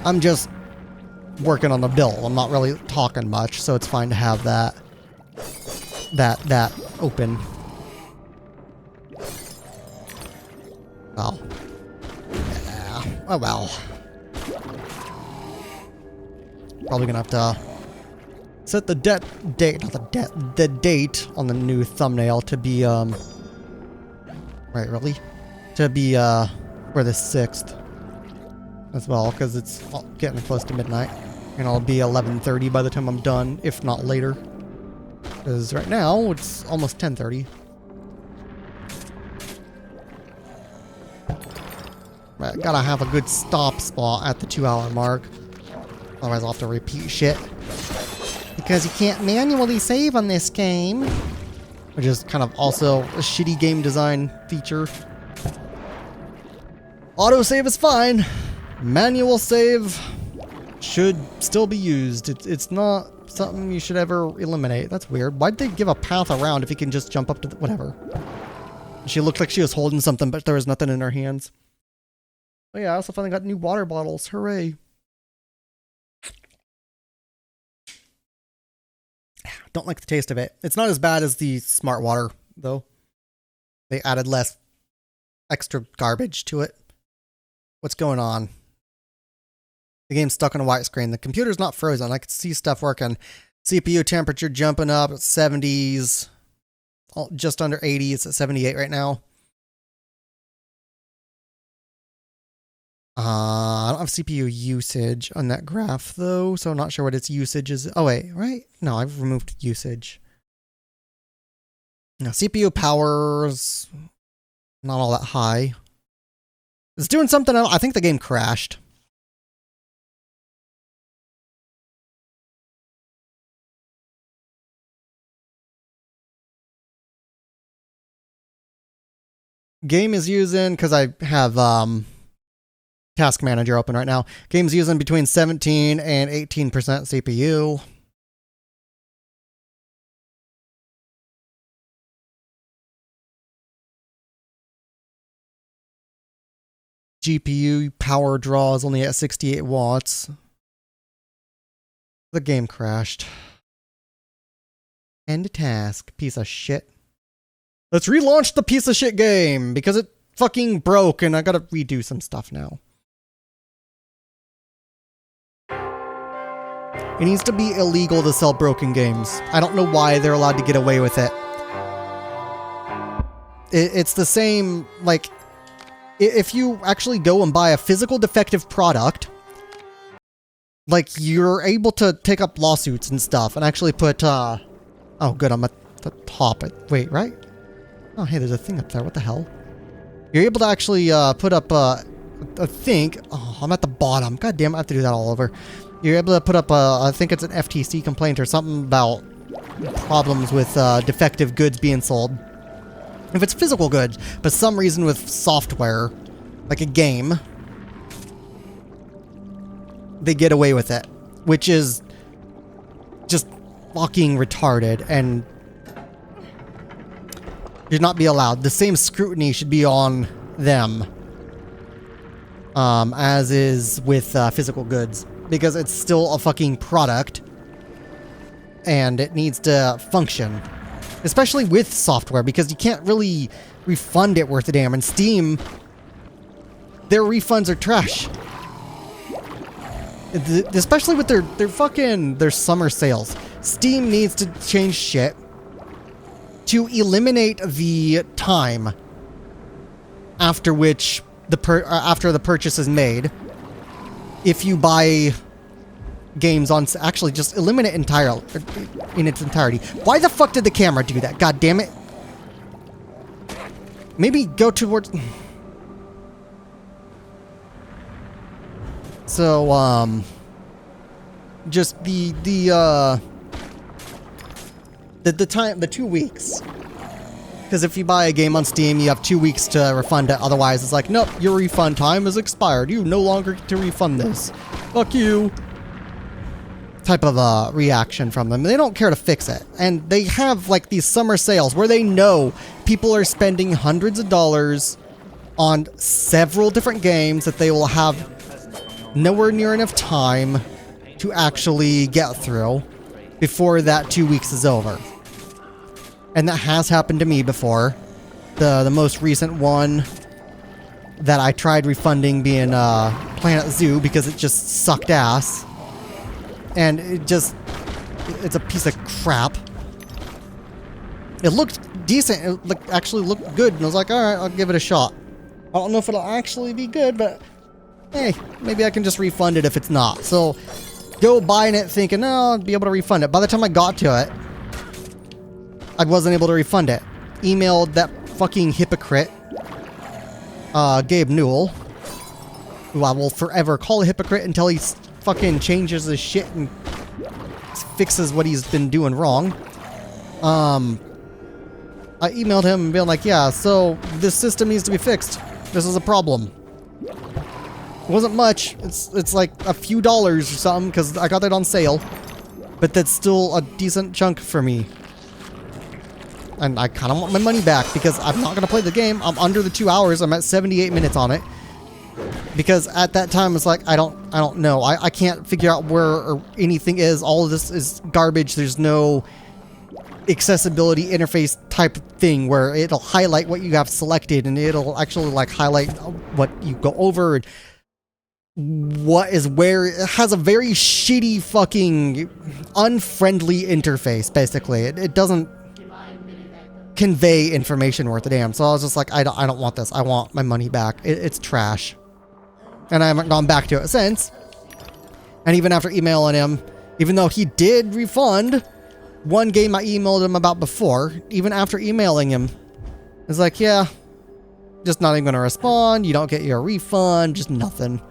I'm just working on the build. I'm not really talking much, so it's fine to have that open. Well. Yeah. Oh well. Probably gonna have to set the date on the new thumbnail to be to be for the 6th as well, because it's getting close to midnight and it'll be 11:30 by the time I'm done, if not later, because right now it's almost 10:30. it. Gotta have a good stop spot at the 2-hour mark. Otherwise I'll have to repeat shit. Because you can't manually save on this game. Which is kind of also a shitty game design feature. Autosave is fine. Manual save should still be used. It's not something you should ever eliminate. That's weird. Why'd they give a path around if you can just jump up to the... Whatever. She looked like she was holding something, but there was nothing in her hands. Oh yeah, I also finally got new water bottles. Hooray. Don't like the taste of it. It's not as bad as the smart water, though. They added less extra garbage to it. What's going on? The game's stuck on a white screen. The computer's not frozen. I can see stuff working. CPU temperature jumping up at 70s. Just under 80. It's at 78 right now. I don't have CPU usage on that graph, though, so I'm not sure what its usage is. Oh, wait, right? No, I've removed usage. Now, CPU power's not all that high. It's doing something else. I think the game crashed. Game is using, because I have Task Manager open right now. Game's using between 17 and 18% CPU. GPU power draw is only at 68 watts. The game crashed. End task. Piece of shit. Let's relaunch the piece of shit game because it fucking broke and I gotta redo some stuff now. It needs to be illegal to sell broken games. I don't know why they're allowed to get away with it. It's the same, like, if you actually go and buy a physical defective product, like, you're able to take up lawsuits and stuff and actually put, oh good, I'm at the top. Wait, right? Oh, hey, there's a thing up there. What the hell? You're able to actually put up, I think, oh, I'm at the bottom. God damn, I have to do that all over. You're able to put up, I think it's an FTC complaint or something about problems with defective goods being sold. If it's physical goods, but some reason with software, like a game, they get away with it, which is just fucking retarded and should not be allowed. The same scrutiny should be on them as is with physical goods, because it's still a fucking product and it needs to function, especially with software, because you can't really refund it worth a damn. And Steam, their refunds are trash, especially with their summer sales. Steam needs to change shit to eliminate the time after which after the purchase is made. If you buy games on, actually just eliminate entirely in its entirety. Why the fuck did the camera do that? God damn it! Maybe go towards. So just the time, the 2 weeks. Because if you buy a game on Steam, you have 2 weeks to refund it. Otherwise, it's like, nope, your refund time is expired. You no longer get to refund this. Fuck you. Type of reaction from them. They don't care to fix it. And they have like these summer sales where they know people are spending hundreds of dollars on several different games that they will have nowhere near enough time to actually get through before that 2 weeks is over. And that has happened to me before. The most recent one that I tried refunding being Planet Zoo because it just sucked ass. And it's a piece of crap. It looked decent. It actually looked good. And I was like, alright, I'll give it a shot. I don't know if it'll actually be good, but hey, maybe I can just refund it if it's not. So, go buying it thinking, no, I'll be able to refund it. By the time I got to it, I wasn't able to refund it. Emailed that fucking hypocrite, Gabe Newell, who I will forever call a hypocrite until he fucking changes his shit and fixes what he's been doing wrong. I emailed him and being like, yeah, so this system needs to be fixed. This is a problem. It wasn't much. It's like a few dollars or something because I got that on sale. But that's still a decent chunk for me. And I kind of want my money back because I'm not going to play the game. I'm under the 2 hours. I'm at 78 minutes on it. Because at that time, it's like, I don't know. I can't figure out where or anything is. All of this is garbage. There's no accessibility interface type of thing where it'll highlight what you have selected and it'll actually like highlight what you go over and what is where. It has a very shitty fucking unfriendly interface, basically. It doesn't convey information worth a damn. So I was just like, I don't want this. I want my money back. It's trash. And I haven't gone back to it since. And even after emailing him, even though he did refund one game I emailed him about before, even after emailing him, it's like, yeah, just not even going to respond. You don't get your refund, just nothing.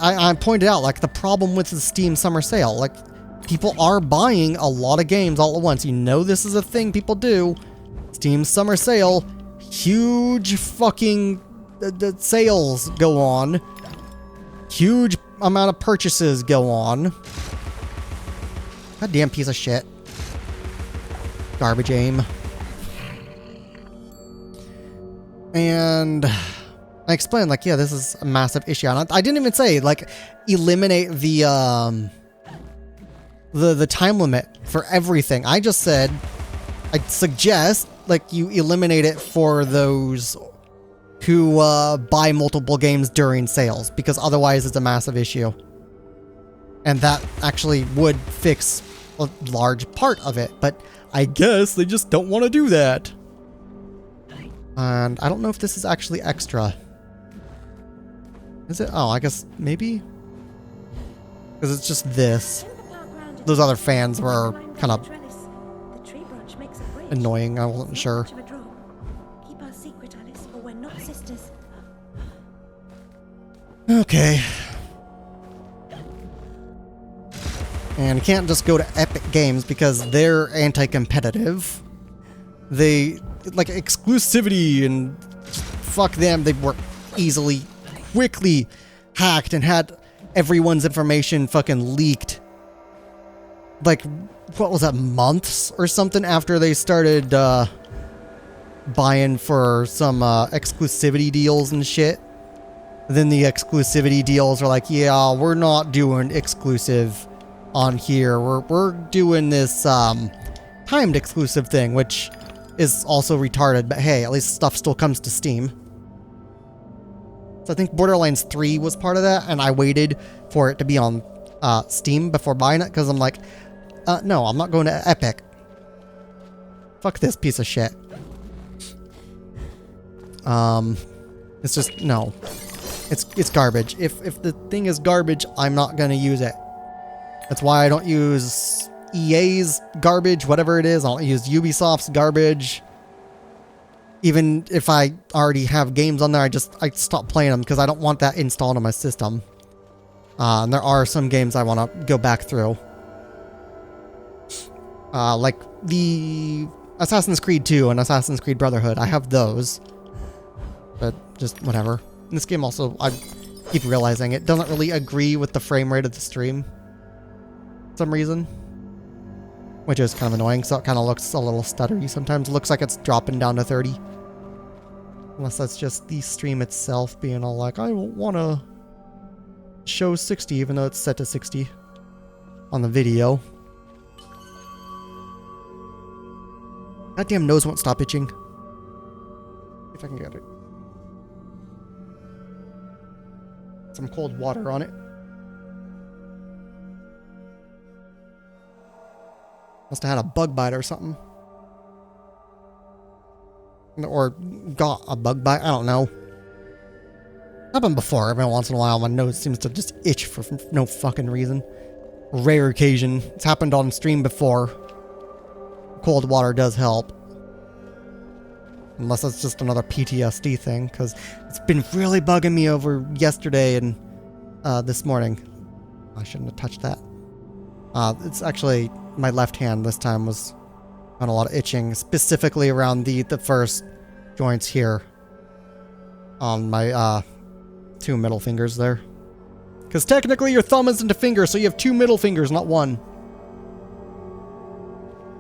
I pointed out, like, the problem with the Steam summer sale, like, people are buying a lot of games all at once. You know this is a thing people do. Steam summer sale, huge fucking the sales go on. Huge amount of purchases go on. Goddamn piece of shit. Garbage aim. And I explained, like, yeah, this is a massive issue. And I didn't even say, like, eliminate the time limit for everything. I just said, I'd suggest, like, you eliminate it for those who buy multiple games during sales, because otherwise it's a massive issue. And that actually would fix a large part of it, but I guess they just don't want to do that. And I don't know if this is actually extra. Is it? Oh, I guess maybe? Because it's just this. Those other fans were kind of annoying. I wasn't sure. Keep our secret, Alice, or we're not sisters. Okay. And you can't just go to Epic Games because they're anti-competitive. They, like, exclusivity and fuck them. They were easily, quickly hacked and had everyone's information fucking leaked. Like, what was that, months or something after they started buying for some exclusivity deals and shit. Then the exclusivity deals are like, yeah, we're not doing exclusive on here. We're doing this timed exclusive thing, which is also retarded, but hey, at least stuff still comes to Steam. So I think Borderlands 3 was part of that, and I waited for it to be on Steam before buying it, because I'm like, no, I'm not going to Epic. Fuck this piece of shit. It's just, no. It's garbage. If the thing is garbage, I'm not gonna use it. That's why I don't use EA's garbage, whatever it is. I don't use Ubisoft's garbage. Even if I already have games on there, I stop playing them because I don't want that installed on my system. And there are some games I want to go back through. Like the Assassin's Creed 2 and Assassin's Creed Brotherhood. I have those. But just whatever. And this game also, I keep realizing it doesn't really agree with the frame rate of the stream. For some reason. Which is kind of annoying, so it kind of looks a little stuttery sometimes. It looks like it's dropping down to 30. Unless that's just the stream itself being all like, I won't want to show 60 even though it's set to 60 on the video. Goddamn nose won't stop itching. If I can get it. Some cold water on it. Must have had a bug bite or something. Or got a bug bite, I don't know. Happened before, every once in a while my nose seems to just itch for no fucking reason. Rare occasion. It's happened on stream before. Cold water does help. Unless it's just another PTSD thing, because it's been really bugging me over yesterday and this morning. I shouldn't have touched that. It's actually my left hand this time was on a lot of itching, specifically around the first joints here on my 2 middle fingers there. Because technically your thumb isn't a finger, so you have 2 middle fingers, not 1.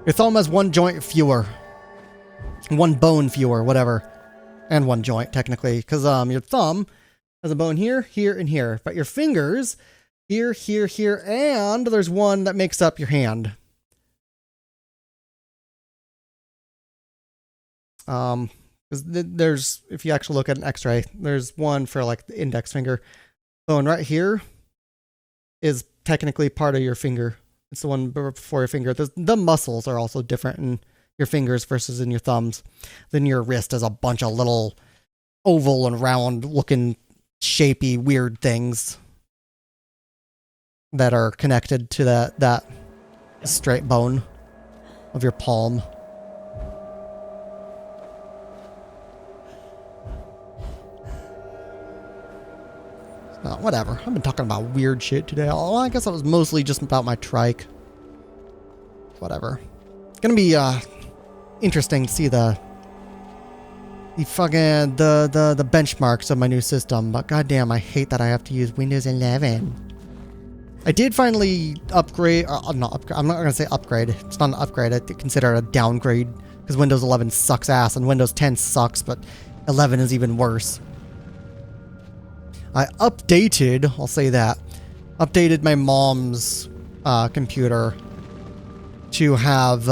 Your thumb has 1 joint fewer. 1 bone fewer, whatever. And 1 joint, technically. Because your thumb has a bone here, here, and here. But your fingers, here, here, here, and there's 1 that makes up your hand. Because there's, if you actually look at an x-ray, there's 1 for like the index finger. Bone right here is technically part of your finger. It's the one before your finger. The muscles are also different in your fingers versus in your thumbs. Then your wrist is a bunch of little oval and round looking shapy weird things that are connected to that straight bone of your palm. Whatever. I've been talking about weird shit today. Well, I guess it was mostly just about my trike. Whatever. It's gonna be interesting to see the fucking the benchmarks of my new system. But goddamn, I hate that I have to use Windows 11. I did finally upgrade. I'm not gonna say upgrade. It's not an upgrade. I consider it a downgrade because Windows 11 sucks ass and Windows 10 sucks, but 11 is even worse. I updated, I'll say that, updated my mom's computer to have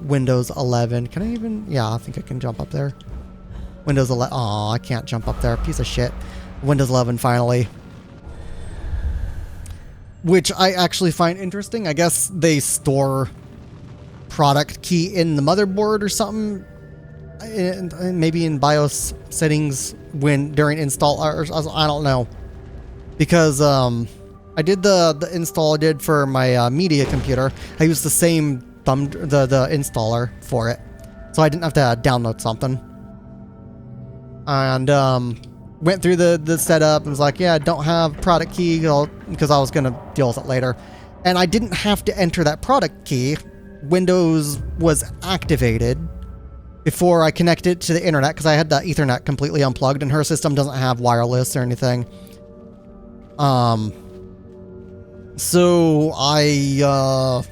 Windows 11. Can I even? Yeah, I think I can jump up there. Windows 11. Oh, I can't jump up there. Piece of shit. Windows 11 finally. Which I actually find interesting. I guess they store product key in the motherboard or something. And maybe in BIOS settings during install, or I don't know, because I did the install I did for my media computer. I used the same the installer for it, so I didn't have to download something. And went through the setup and was like, yeah, I don't have product key because I was gonna deal with it later, and I didn't have to enter that product key. Windows was activated before I connected it to the internet because I had the Ethernet completely unplugged and her system doesn't have wireless or anything. So I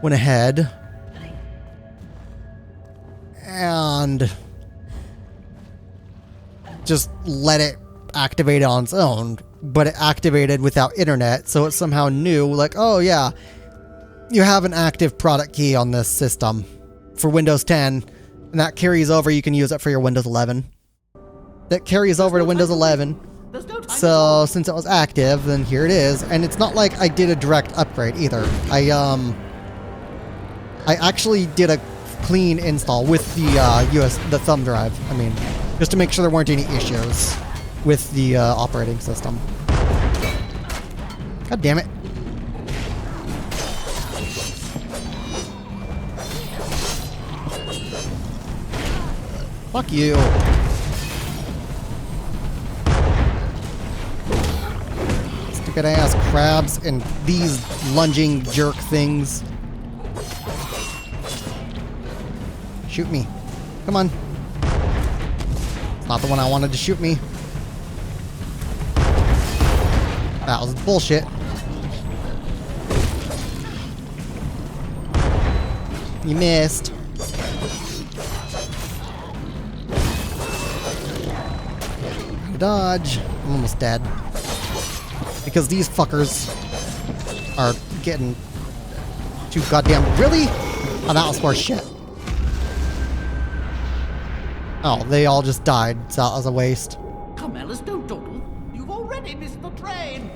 went ahead and just let it activate on its own, but it activated without internet, so it somehow knew, like, oh yeah, you have an active product key on this system for Windows 10, and that carries over. You can use it for your Windows 11. That carries over to Windows 11. So since it was active, then here it is. And it's not like I did a direct upgrade either. I actually did a clean install with the thumb drive. I mean, just to make sure there weren't any issues with the operating system. God damn it. Fuck you. Stupid ass crabs and these lunging jerk things. Shoot me. Come on. It's not the one I wanted to shoot me. That was bullshit. You missed. Dodge. I'm almost dead. Because these fuckers are getting too goddamn... Really? Oh, that was horse shit. Oh, they all just died, so that was a waste. Come, Alice, don't dawdle. You've already missed the train.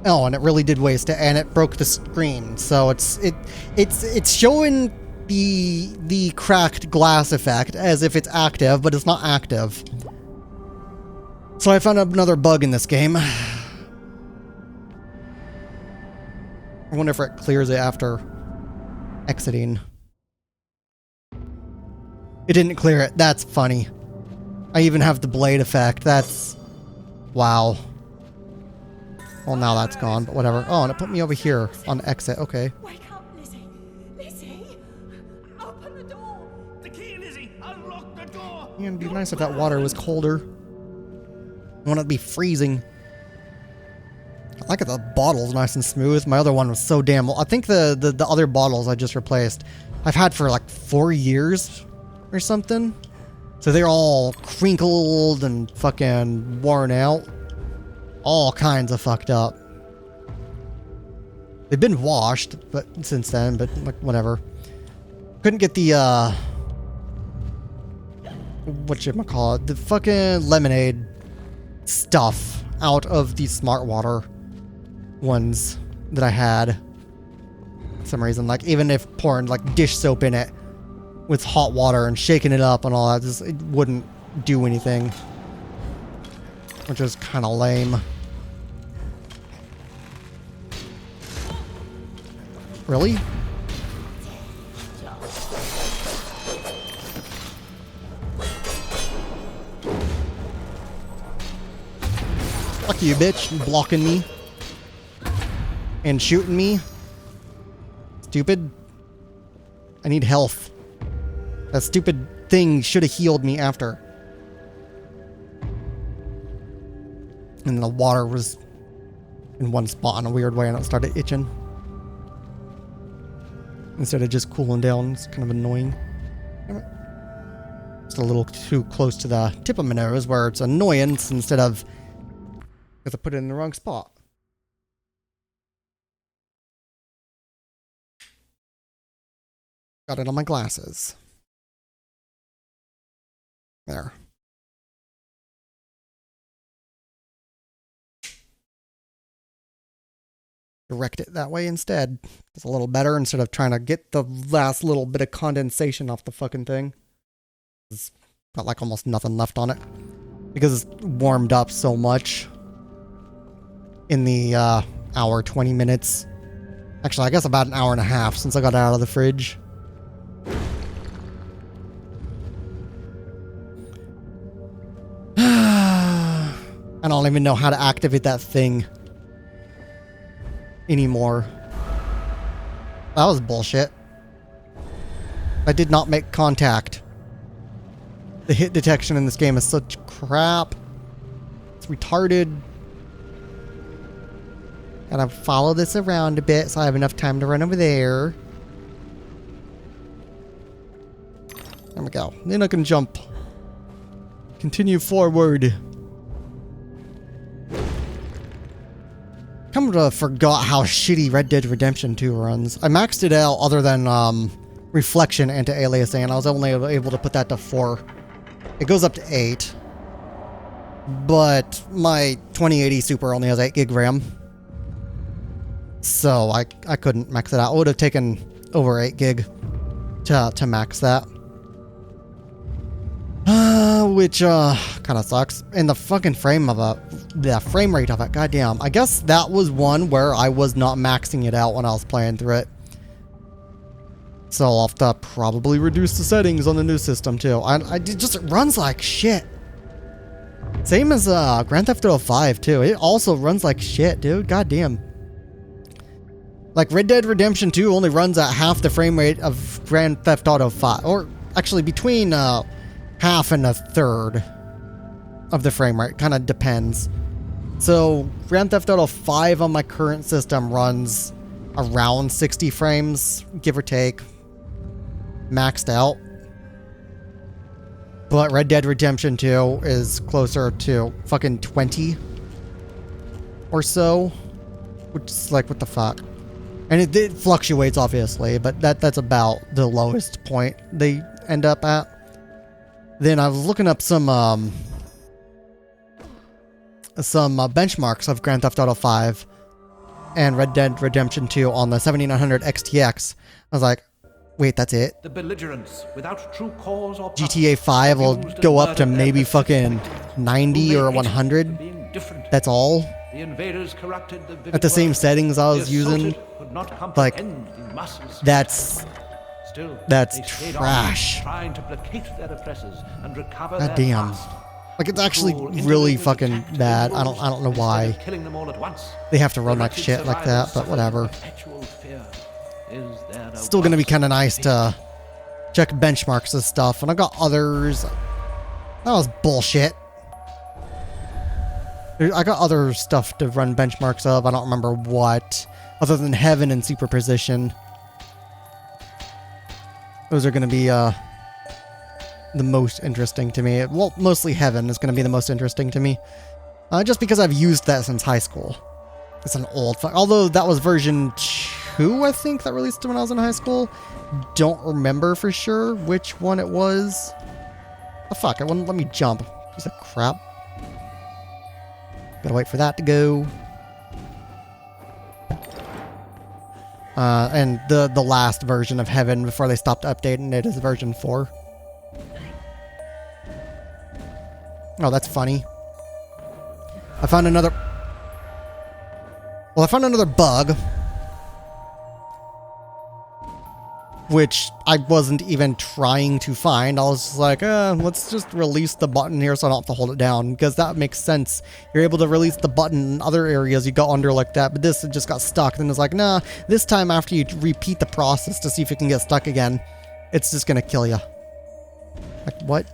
Oh, and it really did waste it, and it broke the screen. So it's showing the cracked glass effect as if it's active, but it's not active. So I found another bug in this game. I wonder if it clears it after exiting. It didn't clear it. That's funny. I even have the blade effect. That's... wow. Well, now that's gone, but whatever. Oh, and it put me over here on exit. Okay. Wake up, Lizzie. Lizzie! Open the door! The key, Lizzie! Unlock the door! Yeah, it'd be nice if that water was colder. I want it to be freezing. I like it. The bottle's nice and smooth. My other one was so damn... I think the other bottles I just replaced, I've had for like 4 years or something. So they're all crinkled and fucking worn out. All kinds of fucked up. They've been washed, but since then, but like whatever. Couldn't get the whatchamacallit, the fucking lemonade stuff out of the smart water ones that I had. For some reason, like even if pouring like dish soap in it with hot water and shaking it up and all that, just it wouldn't do anything. Which is kind of lame. Really? Fuck you, bitch. Blocking me. And shooting me. Stupid. I need health. That stupid thing should have healed me after. And the water was in one spot in a weird way and it started itching. Instead of just cooling down. It's kind of annoying. Just a little too close to the tip of my nose where it's annoyance instead of because I put it in the wrong spot. Got it on my glasses. There. Direct it that way instead. It's a little better instead of trying to get the last little bit of condensation off the fucking thing. It's got like almost nothing left on it. Because it's warmed up so much in the hour, 20 minutes. Actually, I guess about an hour and a half since I got it out of the fridge. I don't even know how to activate that thing anymore. That was bullshit. I did not make contact. The hit detection in this game is such crap. It's retarded. Gotta follow this around a bit so I have enough time to run over there. There we go. Then I can jump. Continue forward. Kind of forgot how shitty Red Dead Redemption 2 runs. I maxed it out other than reflection anti-aliasing, and I was only able to put that to 4. It goes up to 8. But my 2080 Super only has 8 gig RAM. So I couldn't max it out. It would have taken over 8 gig to max that. Which kind of sucks. And the fucking frame rate of it, goddamn. I guess that was one where I was not maxing it out when I was playing through it. So I'll have to probably reduce the settings on the new system too. It just runs like shit. Same as Grand Theft Auto 5 too. It also runs like shit, dude. Goddamn. Like Red Dead Redemption 2 only runs at half the frame rate of Grand Theft Auto 5, or actually between half and a third of the frame rate. Kind of depends. So Grand Theft Auto 5 on my current system runs around 60 frames, give or take, maxed out. But Red Dead Redemption 2 is closer to fucking 20 or so, which is like, what the fuck? And it fluctuates, obviously, but that's about the lowest point they end up at. Then I was looking up some benchmarks of Grand Theft Auto 5 and Red Dead Redemption 2 on the 7900 XTX. I was like, wait, that's it? The belligerents, without true cause or GTA 5 will go up to maybe fucking 90 or 100. That's all? The invaders corrupted the at the same settings I was using. Like, that's Still, That's they stayed trash. on, trying to placate their oppressors and recover God their damn. past. Like, it's actually Cruel really interlopers fucking attacked bad. I individuals don't know instead why of killing them all at once. they have to run The like wretched shit like that, survivors but suffered whatever. perpetual fear. Is there a Still gonna be worse kind of nice fate? to check benchmarks and stuff. And I got others. That was bullshit. I got other stuff to run benchmarks of. I don't remember what, other than Heaven and Superposition. Those are going to be the most interesting to me. Well, mostly Heaven is going to be the most interesting to me. Just because I've used that since high school. It's an old... Although that was version 2, I think, that released when I was in high school. Don't remember for sure which one it was. Oh, fuck. It wouldn't let me jump. Piece of crap. Gotta wait for that to go. And the last version of Heaven before they stopped updating it is version 4. Oh, that's funny. I found another... Well, I found another bug. Which I wasn't even trying to find. I was just like, let's just release the button here so I don't have to hold it down. Because that makes sense. You're able to release the button in other areas you go under like that. But this, it just got stuck. Then it's like, nah, this time after you repeat the process to see if it can get stuck again, it's just going to kill you. Like, what?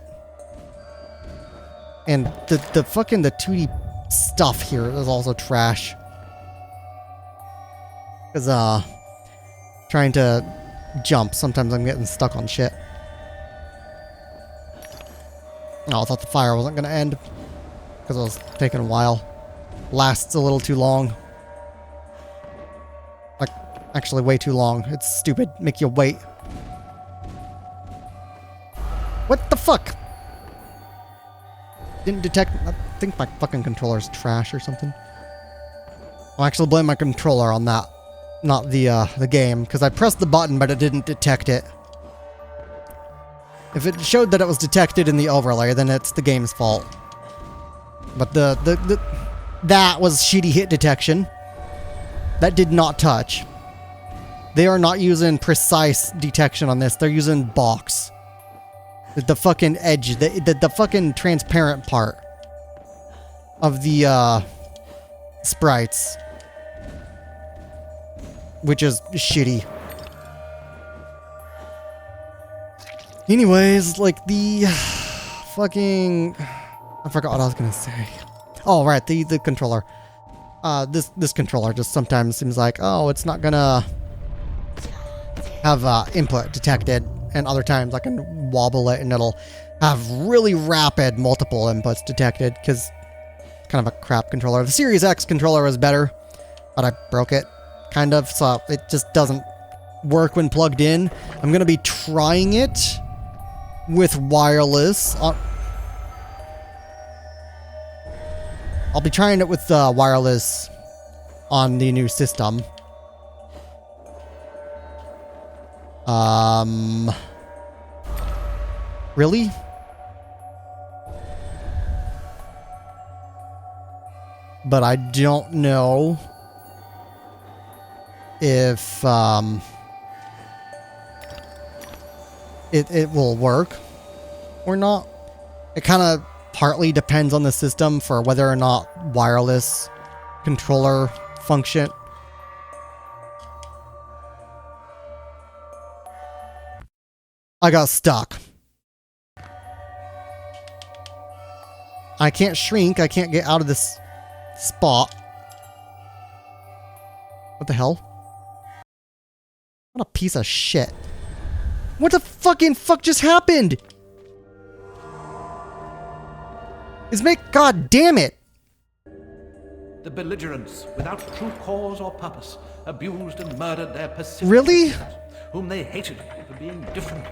And the fucking, the 2D stuff here is also trash. Because, trying to jump, sometimes I'm getting stuck on shit. Oh, I thought the fire wasn't going to end because it was taking a while. Lasts a little too long. Like, actually way too long. It's stupid. Make you wait. What the fuck? Didn't detect... I think my fucking controller's trash or something. I'll actually blame my controller on that. Not the game, because I pressed the button, but it didn't detect it. If it showed that it was detected in the overlay, then it's the game's fault. But that was shitty hit detection. That did not touch. They are not using precise detection on this. They're using box. The fucking edge, the fucking transparent part of the sprites. Which is shitty. Anyways, like the fucking... I forgot what I was gonna say. Oh, right, the controller. This controller just sometimes seems like, oh, it's not gonna have input detected. And other times I can wobble it and it'll have really rapid multiple inputs detected. Because it's kind of a crap controller. The Series X controller is better. But I broke it. Kind of, so it just doesn't work when plugged in. I'm gonna be trying it with wireless. I'll be trying it with wireless on the new system. Really? But I don't know if it will work or not. It kind of partly depends on the system for whether or not wireless controller function. I got stuck. I can't shrink. I can't get out of this spot. What the hell? What a piece of shit. What the fucking fuck just happened? God damn it. The belligerents, without true cause or purpose, abused and murdered their Pacific Really? citizens, whom they hated for being different.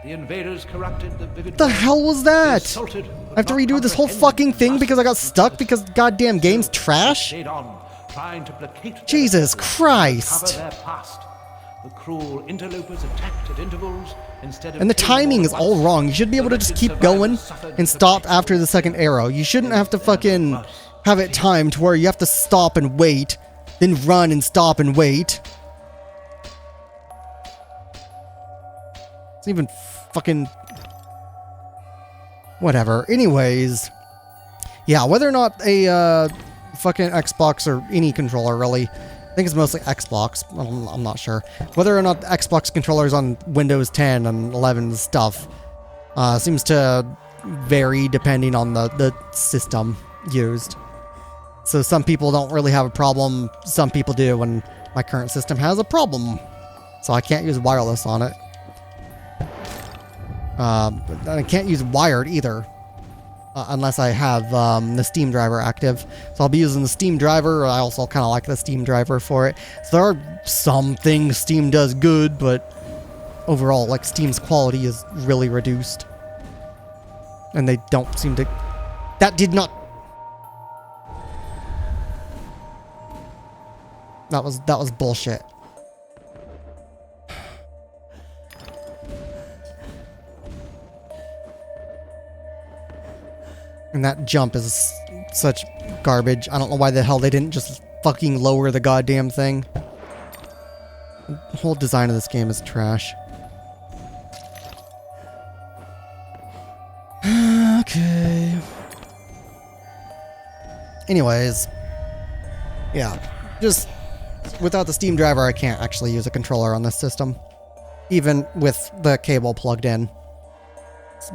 The invaders corrupted the vivid... What the hell was that? Assaulted, I have to redo this whole fucking thing because I got stuck because the goddamn game's trash? Stayed on, trying to placate their Jesus oppressors, Christ. cover their past. The cruel interlopers attacked at intervals instead of... And the killing them timing all is at all once. wrong. You should be able to just keep going and stop after the second arrow. You shouldn't have to fucking have it timed to where you have to stop and wait, then run and stop and wait. even fucking... Whatever. Anyways. Yeah, whether or not a fucking Xbox or any controller really... I think it's mostly Xbox. I'm not sure. Whether or not the Xbox controllers on Windows 10 and 11 stuff seems to vary depending on the system used. So some people don't really have a problem. Some people do, and my current system has a problem. So I can't use wireless on it. I can't use wired either. Unless I have the Steam driver active. So I'll be using the Steam driver. I also kind of like the Steam driver for it. So there are some things Steam does good, but overall, like, Steam's quality is really reduced. And they don't seem to... That did not... That was bullshit. And that jump is such garbage. I don't know why the hell they didn't just fucking lower the goddamn thing. The whole design of this game is trash. Okay. Anyways. Yeah. Just without the Steam driver, I can't actually use a controller on this system. Even with the cable plugged in.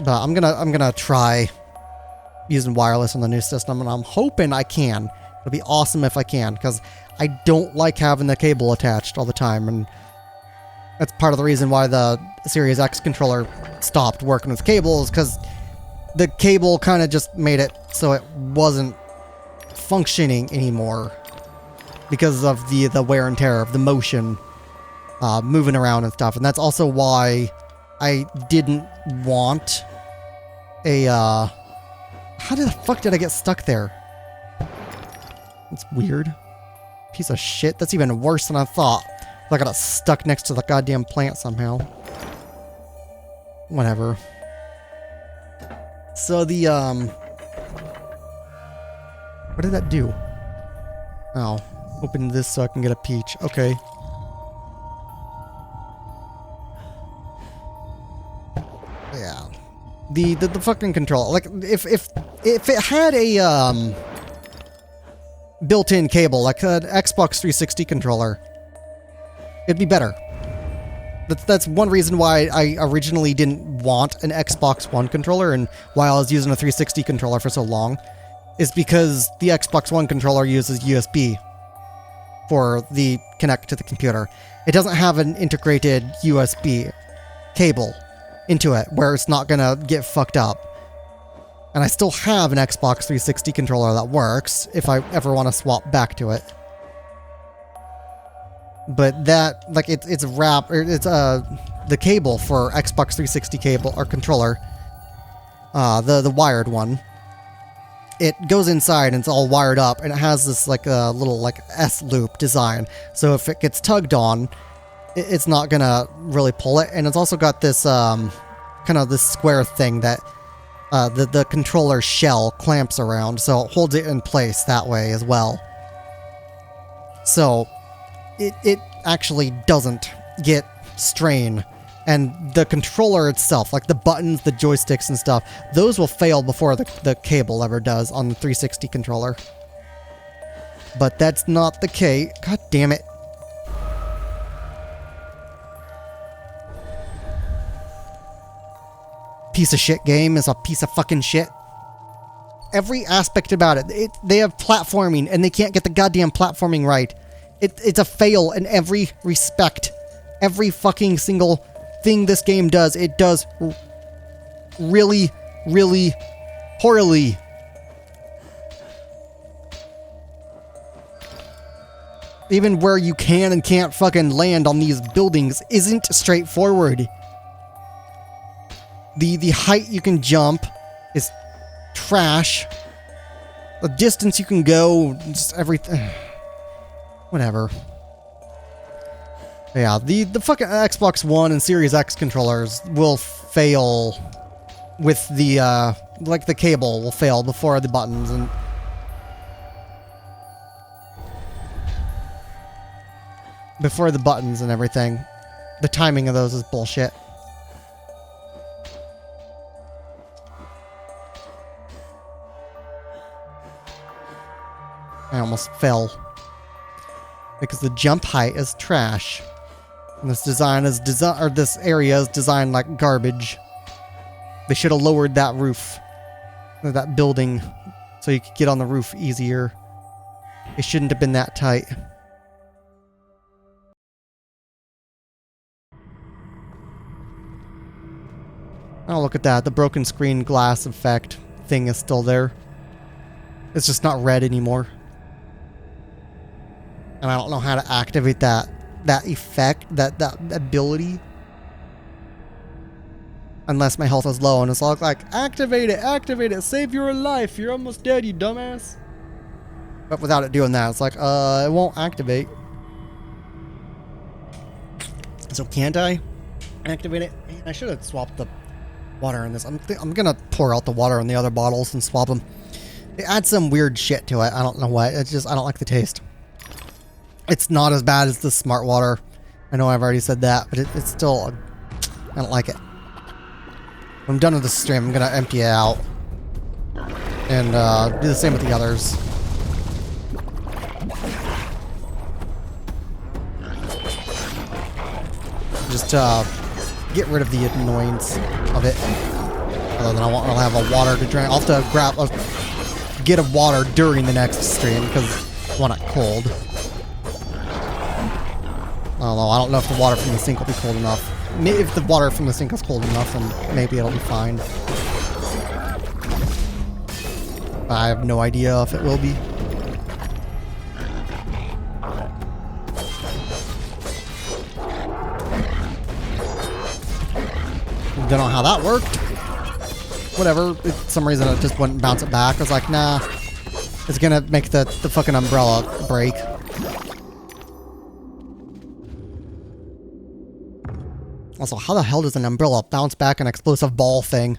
But I'm gonna try using wireless on the new system, and I'm hoping I can. It'll be awesome if I can, because I don't like having the cable attached all the time, and that's part of the reason why the Series X controller stopped working with cables, because the cable kind of just made it so it wasn't functioning anymore because of the wear and tear of the motion moving around and stuff. And that's also why I didn't want a how the fuck did I get stuck there? That's weird. Piece of shit. That's even worse than I thought. I got stuck next to the goddamn plant somehow. Whatever. So the, what did that do? Oh. Open this so I can get a peach. Okay. Yeah. The fucking controller. Like, if it had a, built-in cable, like an Xbox 360 controller, it'd be better. That's one reason why I originally didn't want an Xbox One controller, and why I was using a 360 controller for so long, is because the Xbox One controller uses USB for the connect to the computer. It doesn't have an integrated USB cable into it, where it's not gonna get fucked up. And I still have an Xbox 360 controller that works, if I ever want to swap back to it. But that, like, it's the cable for Xbox 360 cable, or controller, the wired one, it goes inside and it's all wired up, and it has this, like, a little, like, S-loop design. So if it gets tugged on, it's not gonna really pull it. And it's also got this, kind of this square thing that the controller shell clamps around, so it holds it in place that way as well. So it actually doesn't get strain. And the controller itself, like the buttons, the joysticks and stuff, those will fail before the cable ever does on the 360 controller. But that's not the case. God damn it. Piece of shit game is a piece of fucking shit. Every aspect about it. They have platforming, and they can't get the goddamn platforming right. It's a fail in every respect. Every fucking single thing this game does, it does really, really poorly. Even where you can and can't fucking land on these buildings isn't straightforward. The height you can jump is trash. The distance you can go, just everything. Whatever. Yeah, the fucking Xbox One and Series X controllers will fail with the, like the cable will fail before the buttons, and everything. The timing of those is bullshit. I almost fell. Because the jump height is trash. And this this area is designed like garbage. They should have lowered that roof. Or that building. So you could get on the roof easier. It shouldn't have been that tight. Oh, look at that. The broken screen glass effect thing is still there. It's just not red anymore. And I don't know how to activate that effect, that ability. Unless my health is low and it's all like, activate it, save your life, you're almost dead, you dumbass. But without it doing that, it's like, it won't activate. So can't I activate it? I should have swapped the water in this. I'm gonna pour out the water in the other bottles and swap them. They add some weird shit to it. I don't know what. It's just, I don't like the taste. It's not as bad as the smart water. I know I've already said that, but it's still, I don't like it. When I'm done with the stream, I'm gonna empty it out. And do the same with the others. Just get rid of the annoyance of it. Other than I won't really have a water to drink. I'll have to grab get a water during the next stream because I want it cold. I don't know if the water from the sink will be cold enough. Maybe if the water from the sink is cold enough, then maybe it'll be fine. I have no idea if it will be. Don't know how that worked. Whatever. For some reason it just wouldn't bounce it back. I was like, nah. It's gonna make the fucking umbrella break. Also, how the hell does an umbrella bounce back an explosive ball thing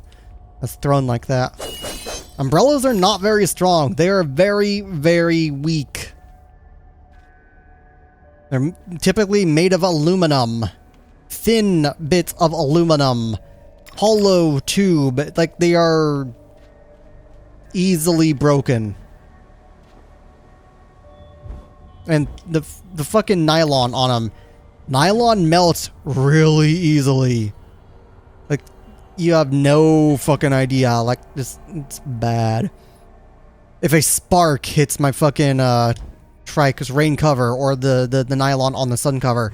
that's thrown like that? Umbrellas are not very strong. They are very, very weak. They're typically made of aluminum. Thin bits of aluminum. Hollow tube. Like, they are easily broken. And the fucking nylon on them. Nylon melts really easily. Like, you have no fucking idea. Like, it's bad. If a spark hits my fucking trike's rain cover or the nylon on the sun cover,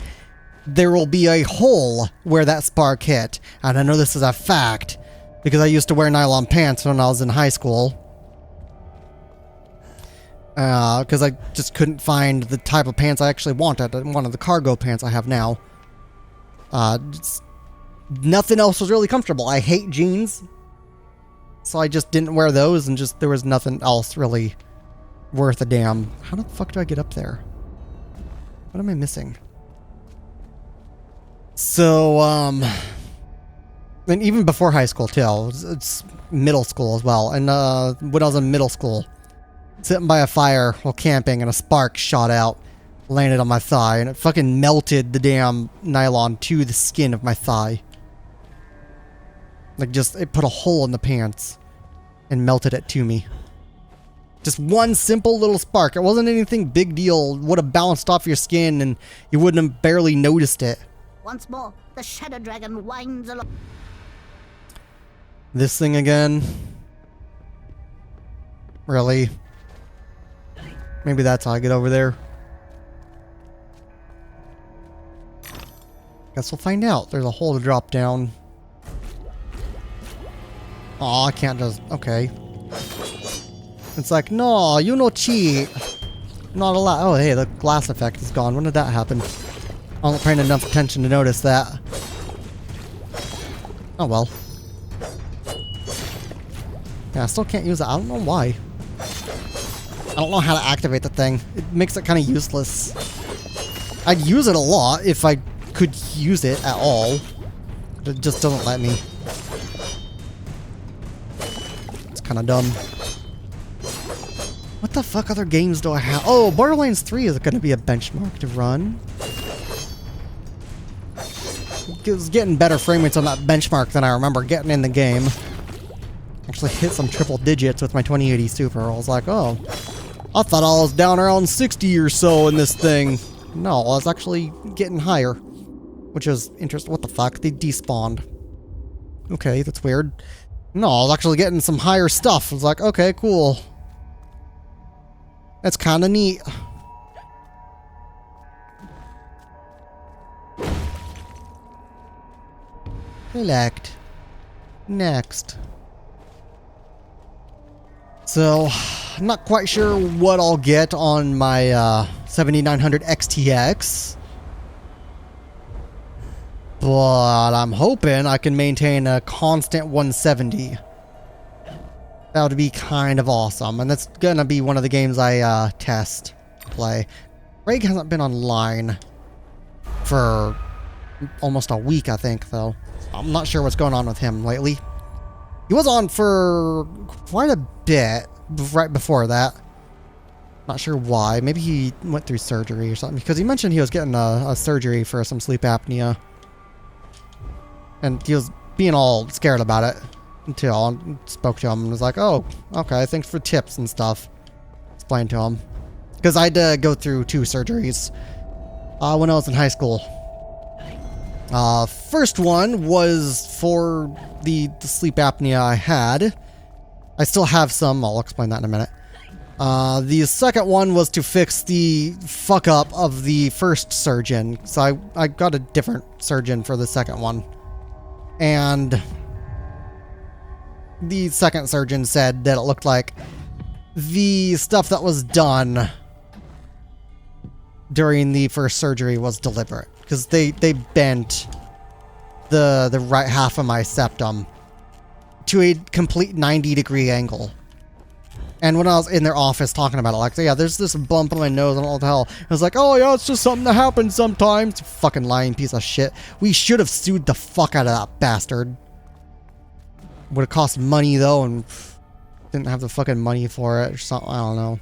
there will be a hole where that spark hit. And I know this is a fact because I used to wear nylon pants when I was in high school. Because I just couldn't find the type of pants I actually wanted. I wanted the cargo pants I have now. Nothing else was really comfortable. I hate jeans. So I just didn't wear those and just, there was nothing else really worth a damn. How the fuck do I get up there? What am I missing? So, and even before high school too, it's middle school as well. And when I was in middle school, sitting by a fire while camping and a spark shot out, landed on my thigh, and it fucking melted the damn nylon to the skin of my thigh. Like, just, it put a hole in the pants and melted it to me. Just one simple little spark. It wasn't anything big deal. Would have bounced off your skin and you wouldn't have barely noticed it. Once more, the Shadow Dragon winds along. This thing again? Really? Maybe that's how I get over there. Guess we'll find out. There's a hole to drop down. Aw, I can't just... Okay. It's like, no, you no cheat. Not allowed. Oh, hey, the glass effect is gone. When did that happen? I wasn't paying enough attention to notice that. Oh, well. Yeah, I still can't use it. I don't know why. I don't know how to activate the thing. It makes it kind of useless. I'd use it a lot if I could use it at all. But it just doesn't let me. It's kind of dumb. What the fuck other games do I have? Oh, Borderlands 3 is going to be a benchmark to run. It was getting better frame rates on that benchmark than I remember getting in the game. Actually hit some triple digits with my 2080 Super. I was like, oh, I thought I was down around 60 or so in this thing. No, I was actually getting higher. Which is interesting. What the fuck? They despawned. Okay, that's weird. No, I was actually getting some higher stuff. I was like, okay, cool. That's kind of neat. Select. Next. So, I'm not quite sure what I'll get on my 7900 XTX. But I'm hoping I can maintain a constant 170. That would be kind of awesome. And that's gonna be one of the games I play. Craig hasn't been online for almost a week, I think, though. I'm not sure what's going on with him lately. He was on for quite a bit right before that. Not sure why. Maybe he went through surgery or something, because he mentioned he was getting a surgery for some sleep apnea. And he was being all scared about it until I spoke to him and was like, oh, okay, thanks for tips and stuff. Explained to him. Because I had to go through 2 surgeries when I was in high school. First one was for the sleep apnea I had. I still have some. I'll explain that in a minute. The second one was to fix the fuck up of the first surgeon. So I got a different surgeon for the second one. And the second surgeon said that it looked like the stuff that was done during the first surgery was deliberate. Because they bent the right half of my septum to a complete 90-degree angle. And when I was in their office talking about it, like, yeah, there's this bump on my nose, I don't know what the hell. I was like, oh yeah, it's just something that happens sometimes. You fucking lying piece of shit. We should have sued the fuck out of that bastard. Would have cost money though, and didn't have the fucking money for it or something, I don't know.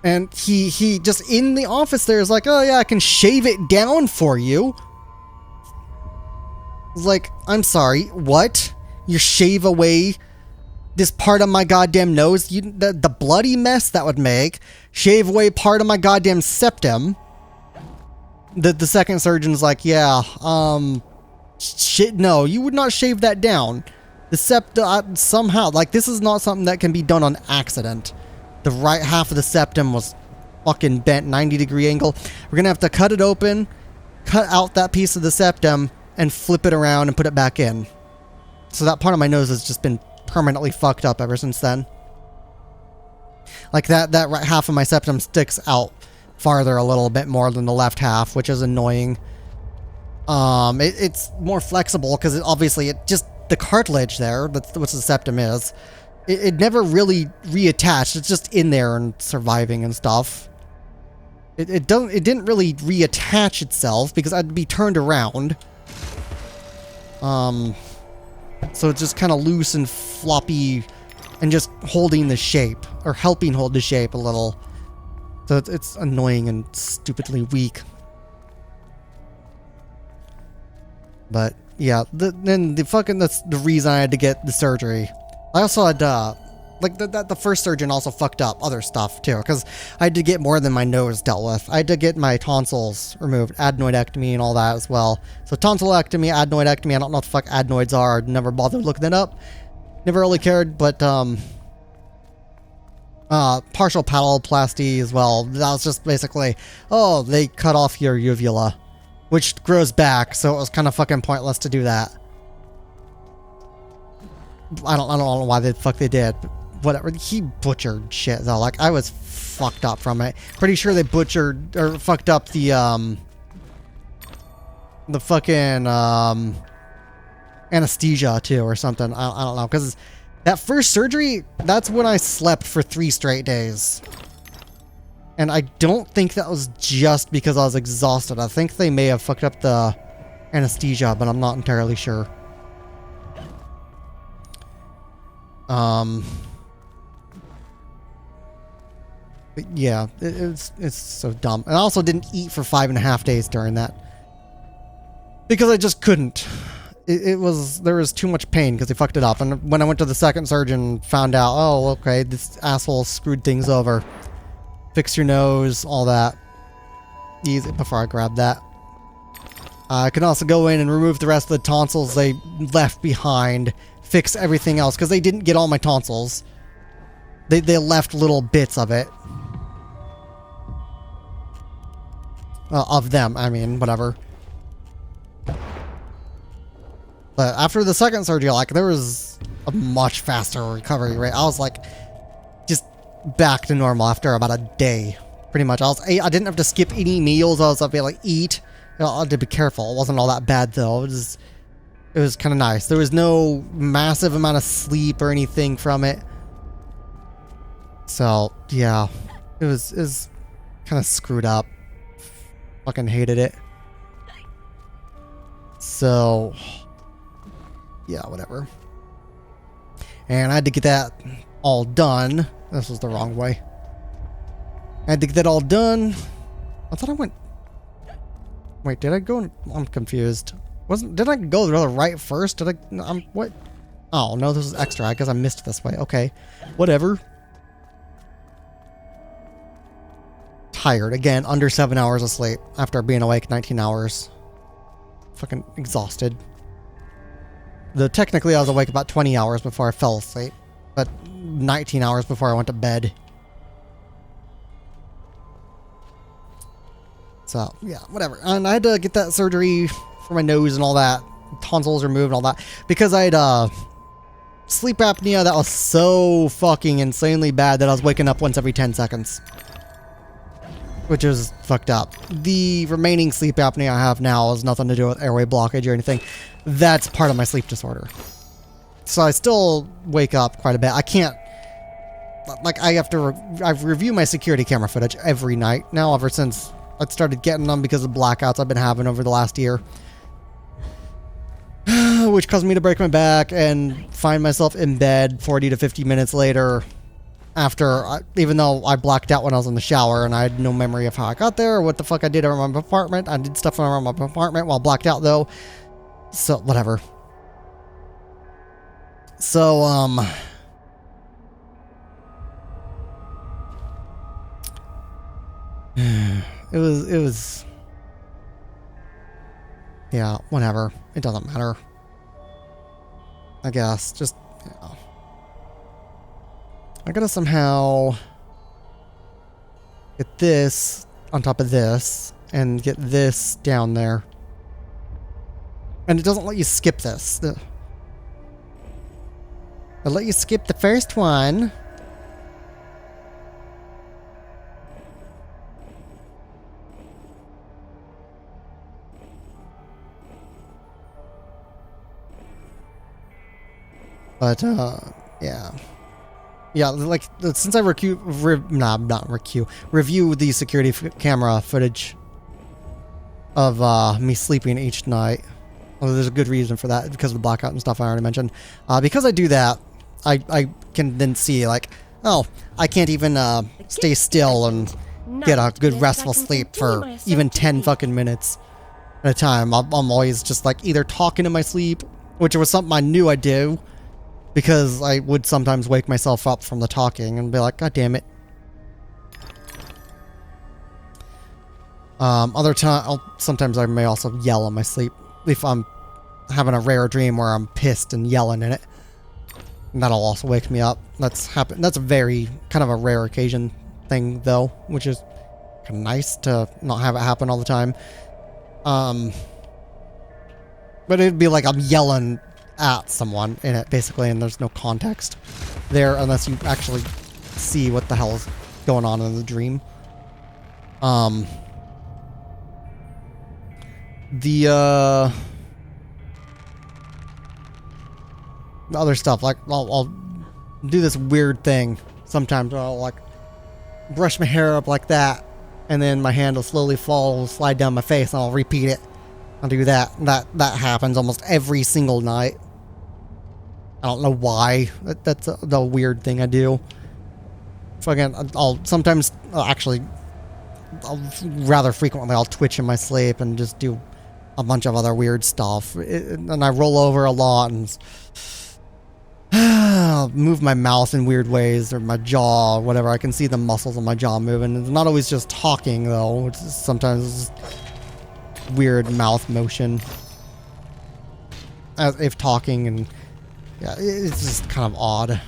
And he just in the office there is like, oh yeah, I can shave it down for you. It's like, I'm sorry, what? You shave away this part of my goddamn nose? The bloody mess that would make. Shave away part of my goddamn septum. The second surgeon's like, yeah, shit, no, you would not shave that down. The septum, somehow, like, this is not something that can be done on accident. The right half of the septum was fucking bent 90-degree angle. We're gonna have to cut it open, cut out that piece of the septum, and flip it around and put it back in. So that part of my nose has just been permanently fucked up ever since then. Like that right half of my septum sticks out farther a little bit more than the left half, which is annoying. It's more flexible because obviously it just, the cartilage there, that's what the septum is, it never really reattached. It's just in there and surviving and stuff. It didn't really reattach itself because I'd be turned around. So it's just kind of loose and floppy and just holding the shape, or helping hold the shape a little. So it's annoying and stupidly weak. But yeah, then that's the reason I had to get the surgery. I also had, like, the first surgeon also fucked up other stuff, too, because I had to get more than my nose dealt with. I had to get my tonsils removed, adenoidectomy and all that as well. So tonsillectomy, adenoidectomy, I don't know what the fuck adenoids are, I'd never bothered looking it up. Never really cared, but, partial palatoplasty as well. That was just basically, oh, they cut off your uvula, which grows back, so it was kind of fucking pointless to do that. I don't know why the fuck they did, but whatever. He butchered shit though. Like, I was fucked up from it. Pretty sure they butchered or fucked up the fucking anesthesia too or something. I don't know, because that first surgery, that's when I slept for 3 straight days. And I don't think that was just because I was exhausted. I think they may have fucked up the anesthesia, but I'm not entirely sure. But yeah, it's so dumb. And I also didn't eat for 5.5 days during that. Because I just couldn't. there was too much pain because he fucked it up. And when I went to the second surgeon, found out, oh, okay, this asshole screwed things over. Fix your nose, all that. Easy, before I grab that. I can also go in and remove the rest of the tonsils they left behind. Fix everything else, because they didn't get all my tonsils. They left little bits of it. Of them, I mean, whatever. But after the second surgery, like, there was a much faster recovery rate. I was like, just back to normal after about a day, pretty much. I didn't have to skip any meals. I was able to like eat. I had to be careful. It wasn't all that bad though. It was kind of nice. There was no massive amount of sleep or anything from it. So yeah, it was kind of screwed up. Fucking hated it. So yeah, whatever. And I had to get that all done. This was the wrong way. I had to get that all done. I thought I went... Wait, did I go... I'm confused. Did I go the right first? Did I... what? Oh, no, this is extra. I guess I missed this way. Okay. Whatever. Tired. Again, under 7 hours of sleep after being awake 19 hours. Fucking exhausted. Though technically I was awake about 20 hours before I fell asleep. But 19 hours before I went to bed. So, yeah, whatever. And I had to get that surgery for my nose and all that. Tonsils removed and all that. Because I had sleep apnea that was so fucking insanely bad that I was waking up once every 10 seconds. Which is fucked up. The remaining sleep apnea I have now has nothing to do with airway blockage or anything. That's part of my sleep disorder. So I still wake up quite a bit. I can't... Like, I have to... I review my security camera footage every night now, ever since I started getting them because of blackouts I've been having over the last year. Which caused me to break my back and find myself in bed 40 to 50 minutes later after... even though I blacked out when I was in the shower and I had no memory of how I got there or what the fuck I did around my apartment. I did stuff around my apartment while blacked out, though. So, whatever. So, it was, yeah, whatever. It doesn't matter. I guess, just, yeah. I gotta somehow get this on top of this and get this down there. And it doesn't let you skip this. I'll let you skip the first one. But, yeah. Yeah, like, since I review the security camera footage of me sleeping each night. Well, there's a good reason for that because of the blackout and stuff I already mentioned. Because I do that, I can then see, like, oh, I can't even stay still and get a good restful sleep for even 10 fucking minutes at a time. I'm always just, like, either talking in my sleep, which was something I knew I'd do, because I would sometimes wake myself up from the talking and be like, God damn it. Sometimes I may also yell in my sleep if I'm having a rare dream where I'm pissed and yelling in it. And that'll also wake me up. That's a very kind of a rare occasion thing though, which is kind of nice to not have it happen all the time. But it'd be like I'm yelling at someone in it basically, and there's no context there unless you actually see what the hell is going on in the dream. The other stuff, like I'll do this weird thing sometimes. I'll like brush my hair up like that, and then my hand will slowly slide down my face, and I'll repeat it. I'll do that. That happens almost every single night. I don't know why. That's the weird thing I do. I'll rather frequently I'll twitch in my sleep and just do a bunch of other weird stuff. And I roll over a lot and move my mouth in weird ways, or my jaw, whatever. I can see the muscles of my jaw moving. It's not always just talking, though. It's sometimes weird mouth motion, as if talking, and yeah, it's just kind of odd.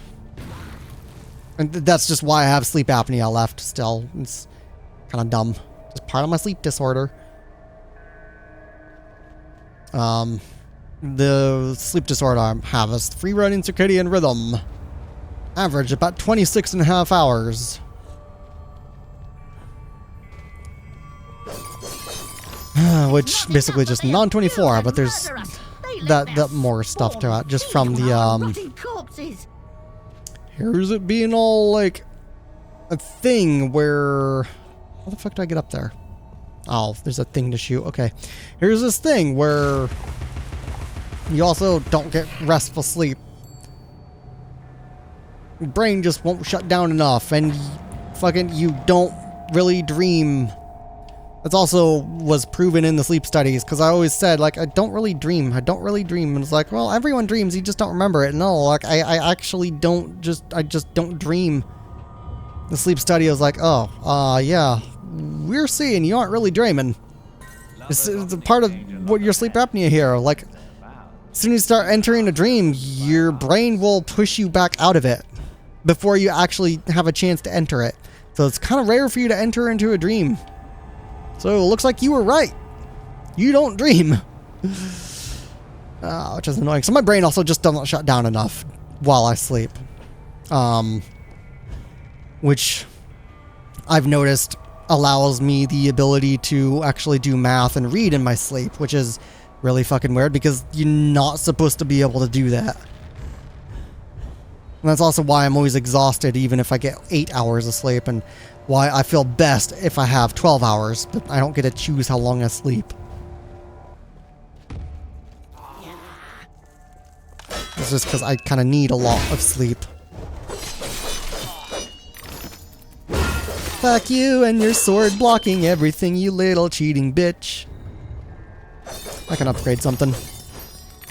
And that's just why I have sleep apnea left still. It's kind of dumb. Just part of my sleep disorder. The sleep disorder I have is free running circadian rhythm. Average about 26.5 hours. Which basically just non-24, but there's that more stuff to it, just from the here's it being all like a thing where, how the fuck do I get up there? Oh, there's a thing to shoot. Okay, here's this thing where you also don't get restful sleep. Your brain just won't shut down enough, and fucking you don't really dream. That's also was proven in the sleep studies, because I always said, like, I don't really dream. And it's like, well, everyone dreams, you just don't remember it. No, like, I actually don't I just don't dream. The sleep study was like, oh, yeah, we're seeing you aren't really dreaming. It's a part of what your sleep apnea here. Like, as soon as you start entering a dream, your brain will push you back out of it before you actually have a chance to enter it. So it's kind of rare for you to enter into a dream. So it looks like you were right. You don't dream. Which is annoying. So my brain also just doesn't shut down enough while I sleep. Which I've noticed allows me the ability to actually do math and read in my sleep, which is really fucking weird because you're not supposed to be able to do that. And that's also why I'm always exhausted even if I get 8 hours of sleep, and why I feel best if I have 12 hours, but I don't get to choose how long I sleep. It's just because I kind of need a lot of sleep. Fuck you and your sword blocking everything, you little cheating bitch. I can upgrade something.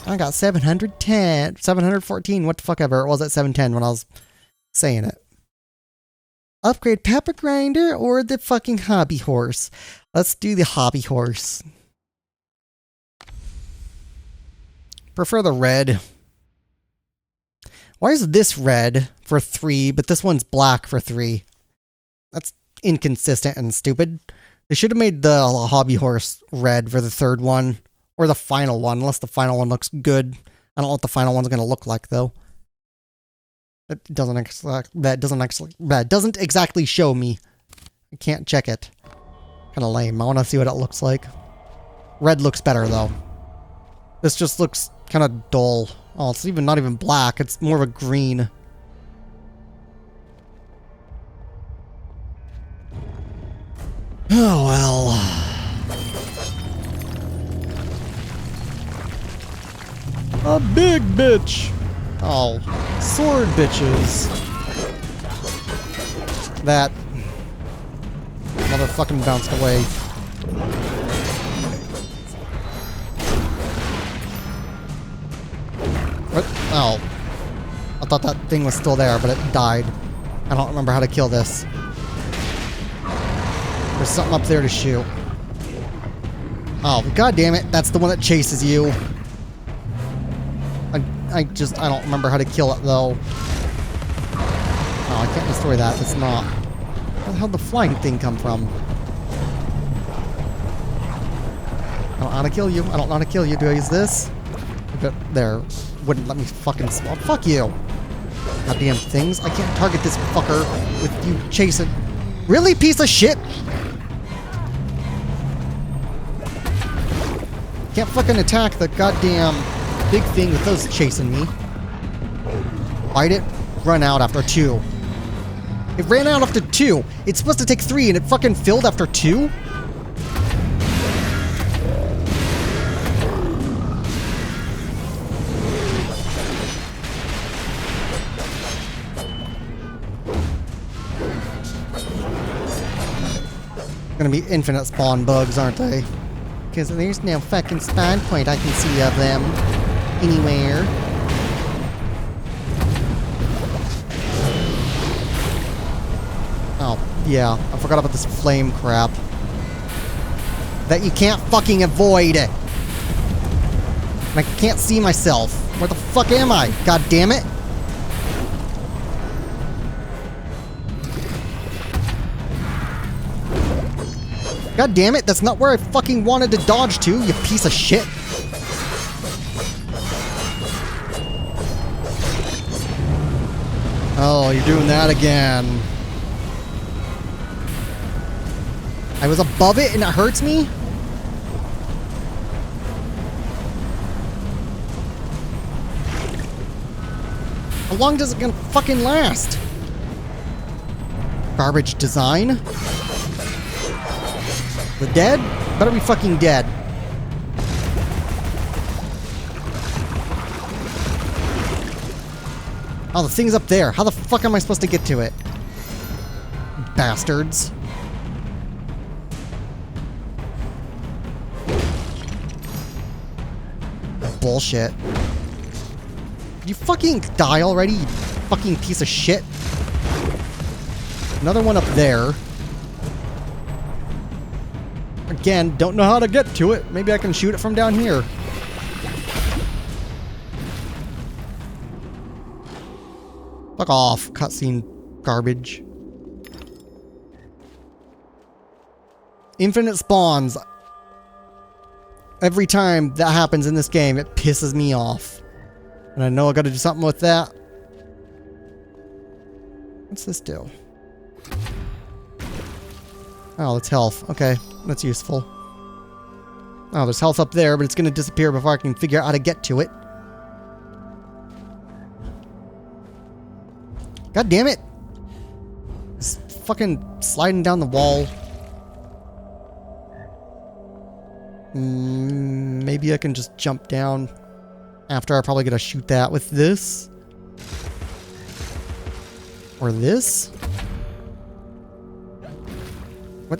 I got 714, what the fuck ever it was at 710 when I was saying it. Upgrade pepper grinder or the fucking hobby horse? Let's do the hobby horse. Prefer the red. Why is this red for 3, but this one's black for 3? That's inconsistent and stupid. They should have made the hobby horse red for the 3rd one. Or the final one, unless the final one looks good. I don't know what the final one's going to look like, though. That doesn't exactly show me. I can't check it. Kind of lame. I want to see what it looks like. Red looks better, though. This just looks kind of dull. Oh, it's not even black. It's more of a green. Oh, well. A big bitch. Oh, sword bitches. That motherfucking bounced away. What? Oh. I thought that thing was still there, but it died. I don't remember how to kill this. There's something up there to shoot. Oh, god damn it. That's the one that chases you. I don't remember how to kill it, though. Oh, I can't destroy that. It's not. Where the hell did the flying thing come from? I don't know how to kill you. I don't know how to kill you. Do I use this? Okay, there. Wouldn't let me fucking swap. Fuck you. Goddamn things. I can't target this fucker with you chasing. Really, piece of shit? Can't fucking attack the goddamn big thing with those chasing me. Fight it. Run out after 2. It ran out after 2. It's supposed to take 3 and it fucking filled after 2? Gonna be infinite spawn bugs, aren't they? Because there's no fucking spawn point I can see of them anywhere. Oh, yeah. I forgot about this flame crap. That you can't fucking avoid. And I can't see myself. Where the fuck am I? God damn it. God damn it, that's not where I fucking wanted to dodge to, you piece of shit. Oh, you're doing that again. I was above it and it hurts me? How long does it gonna fucking last? Garbage design? The dead? Better be fucking dead. Oh, the thing's up there. How the fuck am I supposed to get to it? Bastards. Bullshit. You fucking die already, you fucking piece of shit. Another one up there. Again, don't know how to get to it. Maybe I can shoot it from down here. Fuck off, cutscene garbage. Infinite spawns. Every time that happens in this game, it pisses me off. And I know I gotta do something with that. What's this do? Oh, it's health. Okay, that's useful. Oh, there's health up there, but it's gonna disappear before I can figure out how to get to it. God damn it! It's fucking sliding down the wall. Maybe I can just jump down. After, I'm probably gonna shoot that with this. Or this? What?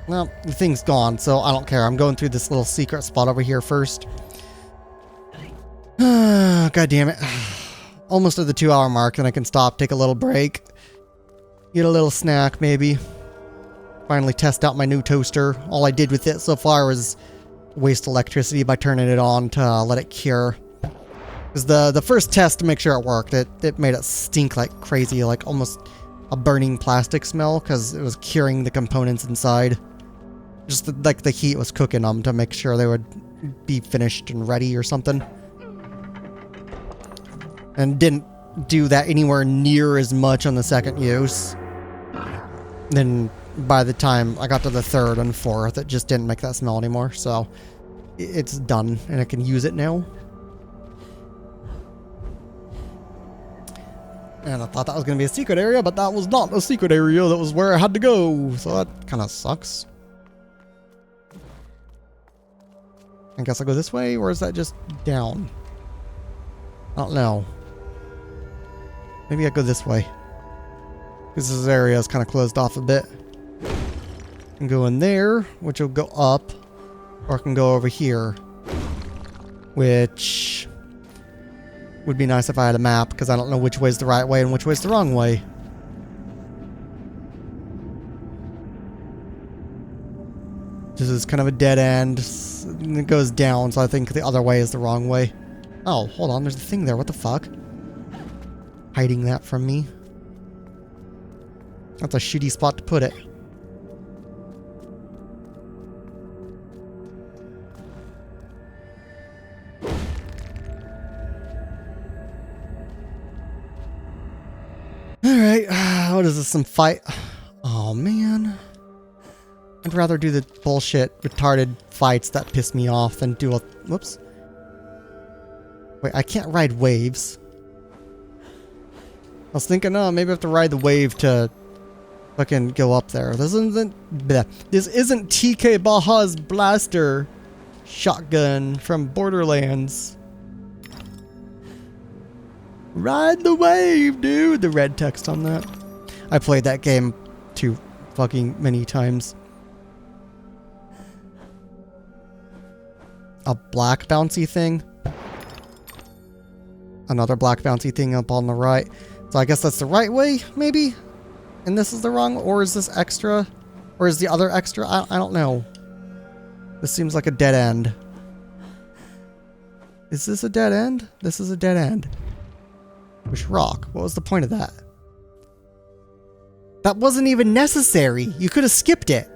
Well, the thing's gone, so I don't care. I'm going through this little secret spot over here first. God damn it. Almost at the 2-hour mark, and I can stop, take a little break. Get a little snack, maybe. Finally test out my new toaster. All I did with it so far was waste electricity by turning it on to let it cure. Because the first test to make sure it worked, it made it stink like crazy, like almost a burning plastic smell, because it was curing the components inside. Just like the heat was cooking them to make sure they would be finished and ready or something. And didn't do that anywhere near as much on the second use. Then by the time I got to the third and fourth, it just didn't make that smell anymore. So it's done and I can use it now. And I thought that was going to be a secret area, but that was not a secret area. That was where I had to go. So that kind of sucks. I guess I'll go this way, or is that just down? I don't know. Maybe I go this way. Because this area is kind of closed off a bit. I can go in there, which will go up. Or I can go over here. Which would be nice if I had a map, because I don't know which way's the right way and which way's the wrong way. This is kind of a dead end. It goes down, so I think the other way is the wrong way. Oh, hold on, there's a thing there. What the fuck? Hiding that from me. That's a shitty spot to put it. Alright, what is this, some fight? Oh man. I'd rather do the bullshit, retarded fights that piss me off than do a... Whoops. Wait, I can't ride waves. I was thinking, oh, maybe I have to ride the wave to fucking go up there. This isn't TK Baja's blaster shotgun from Borderlands. Ride the wave, dude. The red text on that. I played that game too fucking many times. a black bouncy thing. Another black bouncy thing up on the right. So I guess that's the right way, maybe? And this is the wrong, or is this extra? Or is the other extra? I don't know. This seems like a dead end. Is this a dead end? This is a dead end. Which rock? What was the point of that? That wasn't even necessary. You could have skipped it.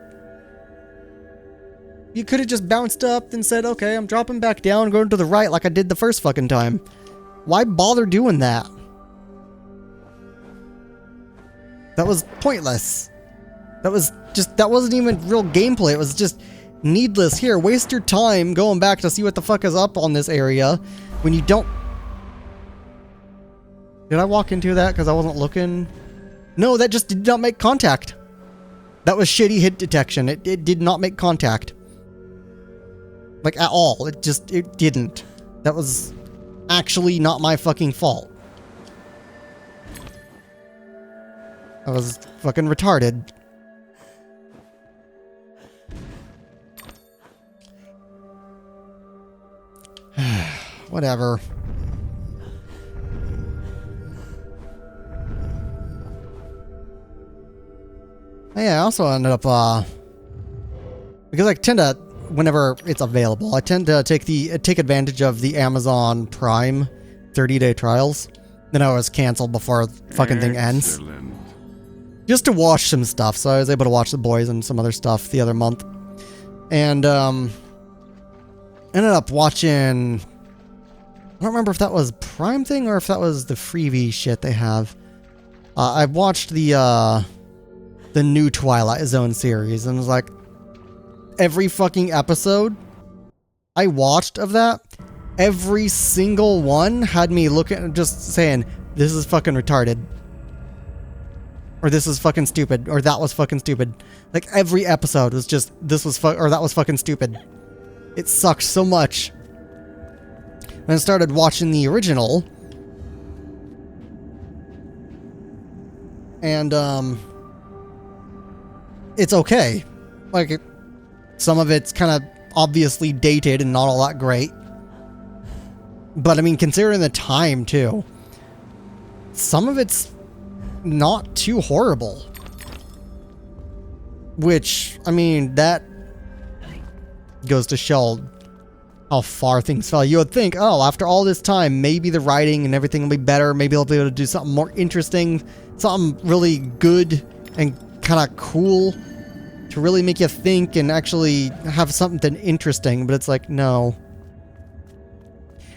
You could have just bounced up and said, okay, I'm dropping back down, going to the right like I did the first fucking time. Why bother doing that? That was pointless. That wasn't even real gameplay. It was just needless. Here, waste your time going back to see what the fuck is up on this area when you don't... Did I walk into that because I wasn't looking? No, that just did not make contact. That was shitty hit detection. It did not make contact. Like, at all. It didn't. That was actually not my fucking fault. I was fucking retarded. Whatever. Yeah, I also ended up, because I tend to, whenever it's available, I tend to take advantage of the Amazon Prime 30-day trials. Then I always cancel before the fucking thing ends. Just to watch some stuff, so I was able to watch The Boys and some other stuff the other month. And, ended up watching... I don't remember if that was Prime thing or if that was the freebie shit they have. I watched the new Twilight Zone series, and it was like, every fucking episode I watched of that, every single one had me looking, just saying, this is fucking retarded. Or this is fucking stupid. Or that was fucking stupid. Like, every episode was just, this was or that was fucking stupid. It sucked so much. And I started watching the original. And, it's okay. Like, some of it's kind of obviously dated and not all that great. But, I mean, considering the time, too. Some of it's not too horrible. Which, I mean, that goes to show how far things fell. You would think, oh, after all this time, maybe the writing and everything will be better. Maybe they'll be able to do something more interesting. Something really good and kind of cool to really make you think and actually have something interesting. But it's like, no.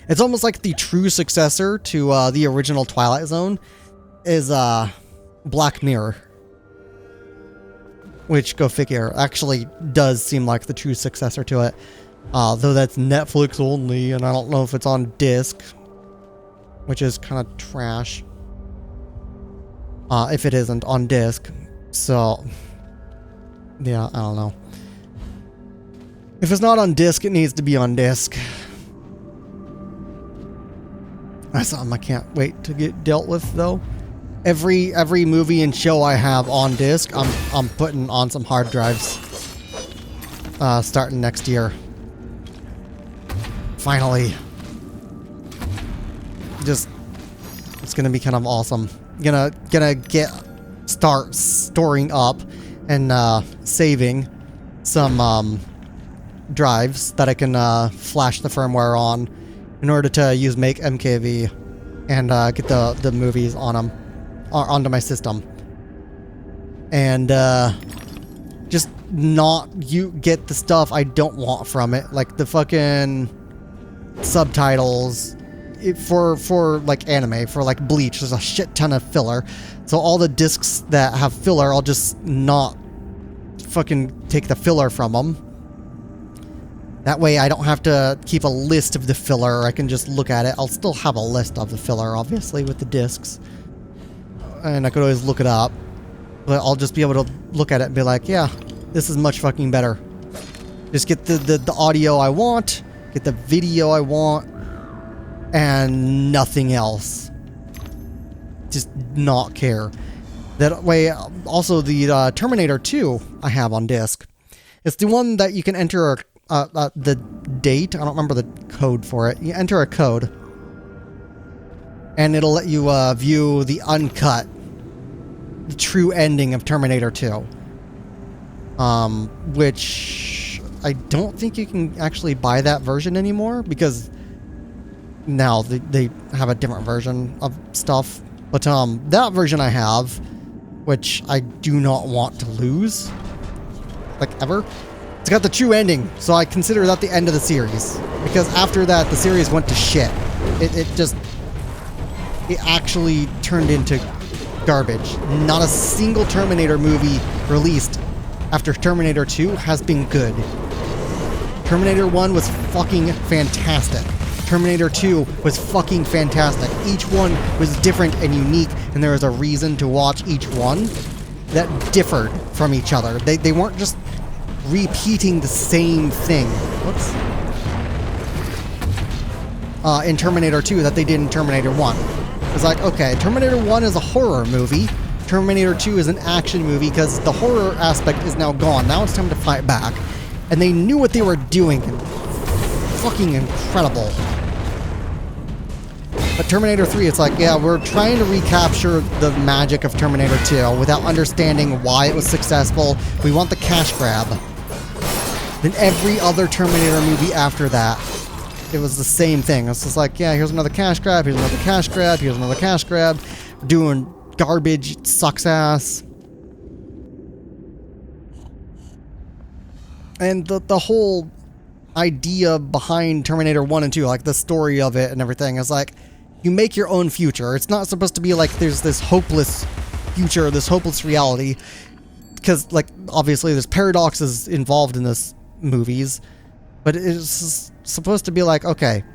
It's almost like the true successor to the original Twilight Zone is Black Mirror. Which, go figure, actually does seem like the true successor to it. Though that's Netflix only, and I don't know if it's on disc. Which is kind of trash. If it isn't on disc. So, yeah, I don't know. If it's not on disc, it needs to be on disc. That's something I can't wait to get dealt with, though. Every movie and show I have on disc, I'm putting on some hard drives. Starting next year. Finally. Just, it's gonna be kind of awesome. Gonna start storing up and saving some drives that I can flash the firmware on in order to use Make MKV and get the movies on them. Onto my system. And just not get the stuff I don't want from it, like the fucking subtitles for like anime, for like Bleach. There's a shit ton of filler, so all the discs that have filler, I'll just not fucking take the filler from them. That way I don't have to keep a list of the filler. I can just look at it. I'll still have a list of the filler, obviously, with the discs. And I could always look it up, but I'll just be able to look at it and be like, yeah, this is much fucking better. Just get the audio I want, get the video I want, and nothing else. Just not care. That way, also the Terminator 2 I have on disc. It's the one that you can enter the date. I don't remember the code for it. You enter a code, and it'll let you view the uncut, the true ending of Terminator 2. Which I don't think you can actually buy that version anymore, because now they have a different version of stuff. But that version I have, which I do not want to lose, like ever. It's got the true ending, so I consider that the end of the series. Because after that, the series went to shit. It actually turned into garbage. Not a single Terminator movie released after Terminator 2 has been good. Terminator 1 was fucking fantastic. Terminator 2 was fucking fantastic. Each one was different and unique, and there was a reason to watch each one that differed from each other. They weren't just repeating the same thing. Whoops. In Terminator 2 that they did in Terminator 1. It's like, okay, Terminator 1 is a horror movie. Terminator 2 is an action movie because the horror aspect is now gone. Now it's time to fight back. And they knew what they were doing. Fucking incredible. But Terminator 3, it's like, yeah, we're trying to recapture the magic of Terminator 2 without understanding why it was successful. We want the cash grab. Then every other Terminator movie after that, it was the same thing. It's just like, yeah, here's another cash grab, here's another cash grab, here's another cash grab. Doing garbage, it sucks ass. And the whole idea behind Terminator 1 and 2, like the story of it and everything, is like, you make your own future. It's not supposed to be like there's this hopeless future, this hopeless reality. Because, like, obviously there's paradoxes involved in this movies. But it's supposed to be like, okay,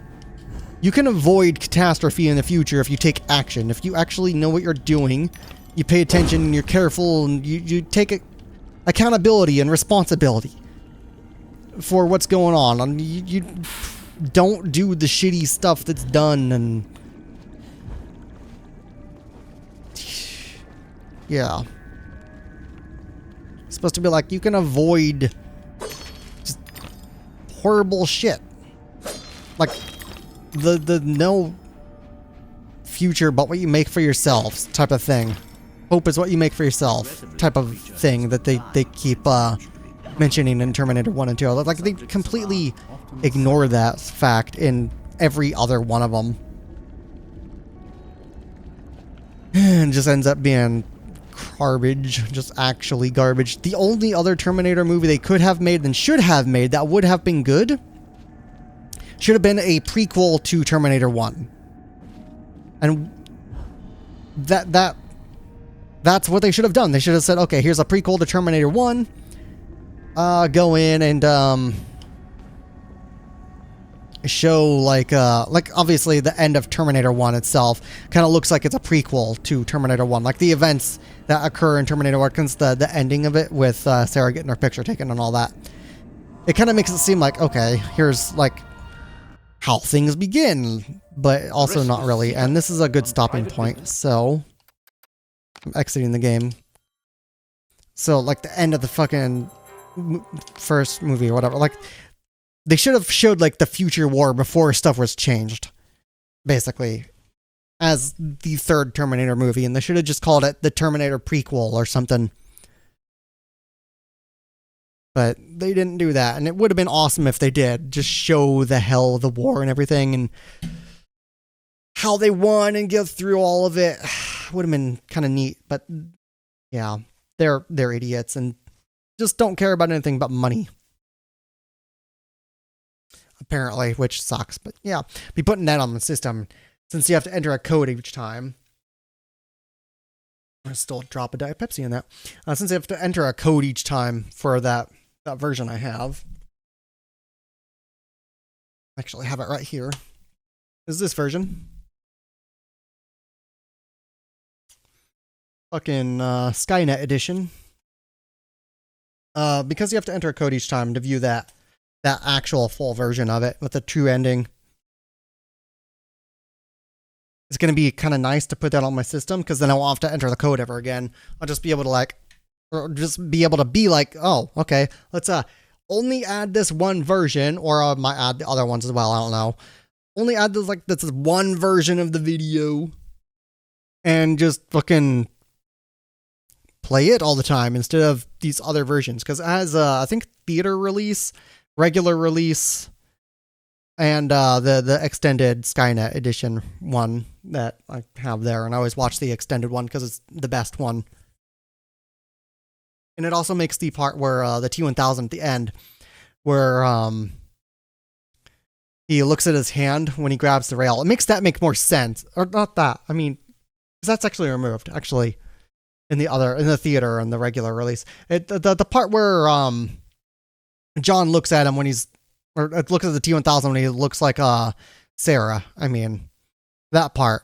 you can avoid catastrophe in the future if you take action. If you actually know what you're doing, you pay attention and you're careful and you take accountability and responsibility for what's going on. And you don't do the shitty stuff that's done and... yeah. It's supposed to be like, you can avoid just horrible shit. Like, the no future but what you make for yourselves type of thing. Hope is what you make for yourself type of thing that they keep mentioning in Terminator 1 and 2. Like, they completely ignore that fact in every other one of them. And just ends up being garbage, just actually garbage. The only other Terminator movie they could have made and should have made that would have been good should have been a prequel to Terminator 1. And that's what they should have done. They should have said, okay, here's a prequel to Terminator 1. Go in and show like obviously the end of Terminator 1 itself kind of looks like it's a prequel to Terminator 1. Like the events that occur in Terminator 1, the ending of it with Sarah getting her picture taken and all that. It kind of makes it seem like, okay, here's like how things begin, but also not really. And this is a good stopping point, so I'm exiting the game. So like the end of the fucking first movie or whatever, like they should have showed like the future war before stuff was changed, basically, as the third Terminator movie, and they should have just called it the Terminator prequel or something. But they didn't do that, and it would have been awesome if they did. Just show the hell of the war and everything, and how they won and get through all of it. Would have been kind of neat, but yeah, they're idiots and just don't care about anything but money. Apparently, which sucks, but yeah, be putting that on the system since you have to enter a code each time. I still drop a Diet Pepsi in that. Since you have to enter a code each time for that version I have. Actually, I have it right here. This is this version. Fucking Skynet edition. Because you have to enter a code each time to view that actual full version of it with the true ending. It's going to be kind of nice to put that on my system, because then I won't have to enter the code ever again. I'll just be able to or just be able to be like, oh, okay, let's only add this one version, or I might add the other ones as well, I don't know. Only add this one version of the video and just fucking play it all the time instead of these other versions. Because it has, I think, theater release, regular release, and the extended Skynet edition one that I have there. And I always watch the extended one because it's the best one. And it also makes the part where the T-1000 at the end, where he looks at his hand when he grabs the rail. It makes that make more sense. Or not that. I mean, 'cause that's actually removed, actually, in the theater and the regular release. The part where John looks at him when looks at the T-1000 when he looks like Sarah. I mean, that part.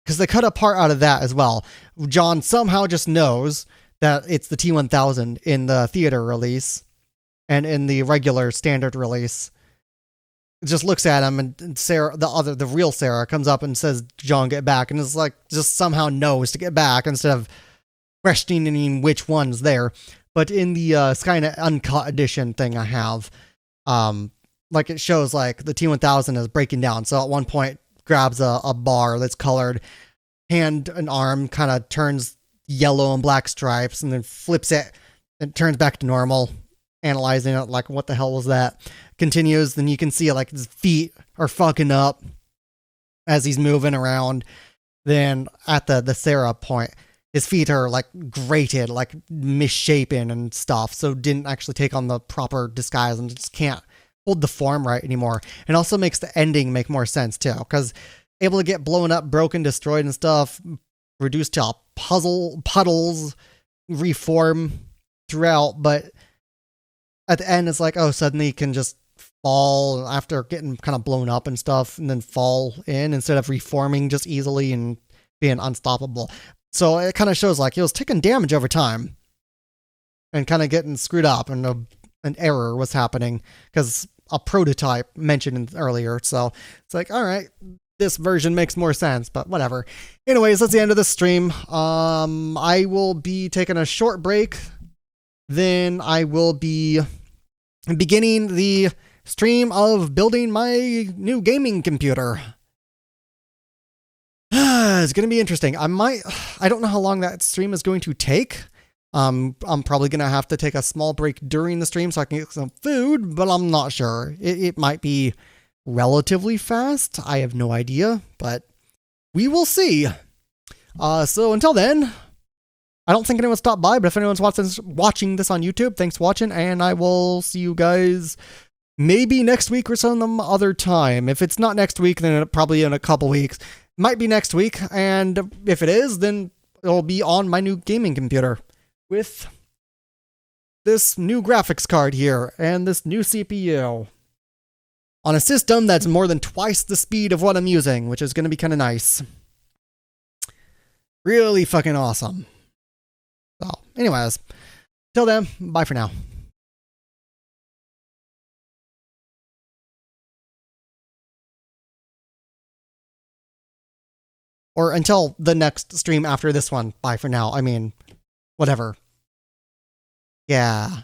Because they cut a part out of that as well. John somehow just knows that it's the T-1000 in the theater release, and in the regular standard release, it just looks at him, and Sarah, the real Sarah, comes up and says, "John, get back," and is like, just somehow knows to get back instead of questioning which one's there. But in the Skynet Uncut Edition thing I have, like it shows like the T-1000 is breaking down. So at one point, grabs a bar that's colored, hand and arm kind of turns yellow and black stripes, and then flips it and turns back to normal, analyzing it like, what the hell was that? Continues, then you can see like his feet are fucking up as he's moving around. Then at the Sarah point, his feet are like grated, like misshapen and stuff, so didn't actually take on the proper disguise and just can't hold the form right anymore. And also makes the ending make more sense too, because able to get blown up, broken, destroyed and stuff, reduced to puddles, reform throughout, but at the end it's like, oh, suddenly he can just fall after getting kind of blown up and stuff, and then fall in instead of reforming just easily and being unstoppable. So it kind of shows like he was taking damage over time and kind of getting screwed up, and an error was happening because a prototype mentioned earlier. So it's like, all right, this version makes more sense, but whatever. Anyways, that's the end of the stream. I will be taking a short break. Then I will be beginning the stream of building my new gaming computer. It's going to be interesting. I don't know how long that stream is going to take. I'm probably going to have to take a small break during the stream so I can get some food, but I'm not sure. It might be relatively fast. I have no idea, but we will see. So until then, I don't think anyone stopped by, but if anyone's watching this on YouTube, thanks for watching, and I will see you guys maybe next week or some other time. If it's not next week, then probably in a couple weeks. Might be next week, and if it is, then it'll be on my new gaming computer with this new graphics card here and this new CPU on a system that's more than twice the speed of what I'm using, which is going to be kind of nice. Really fucking awesome. So, anyways, till then, bye for now. Or until the next stream after this one. Bye for now. I mean, whatever. Yeah.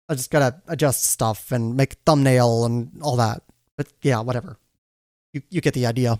I just gotta adjust stuff and make thumbnail and all that. But yeah, whatever. You get the idea.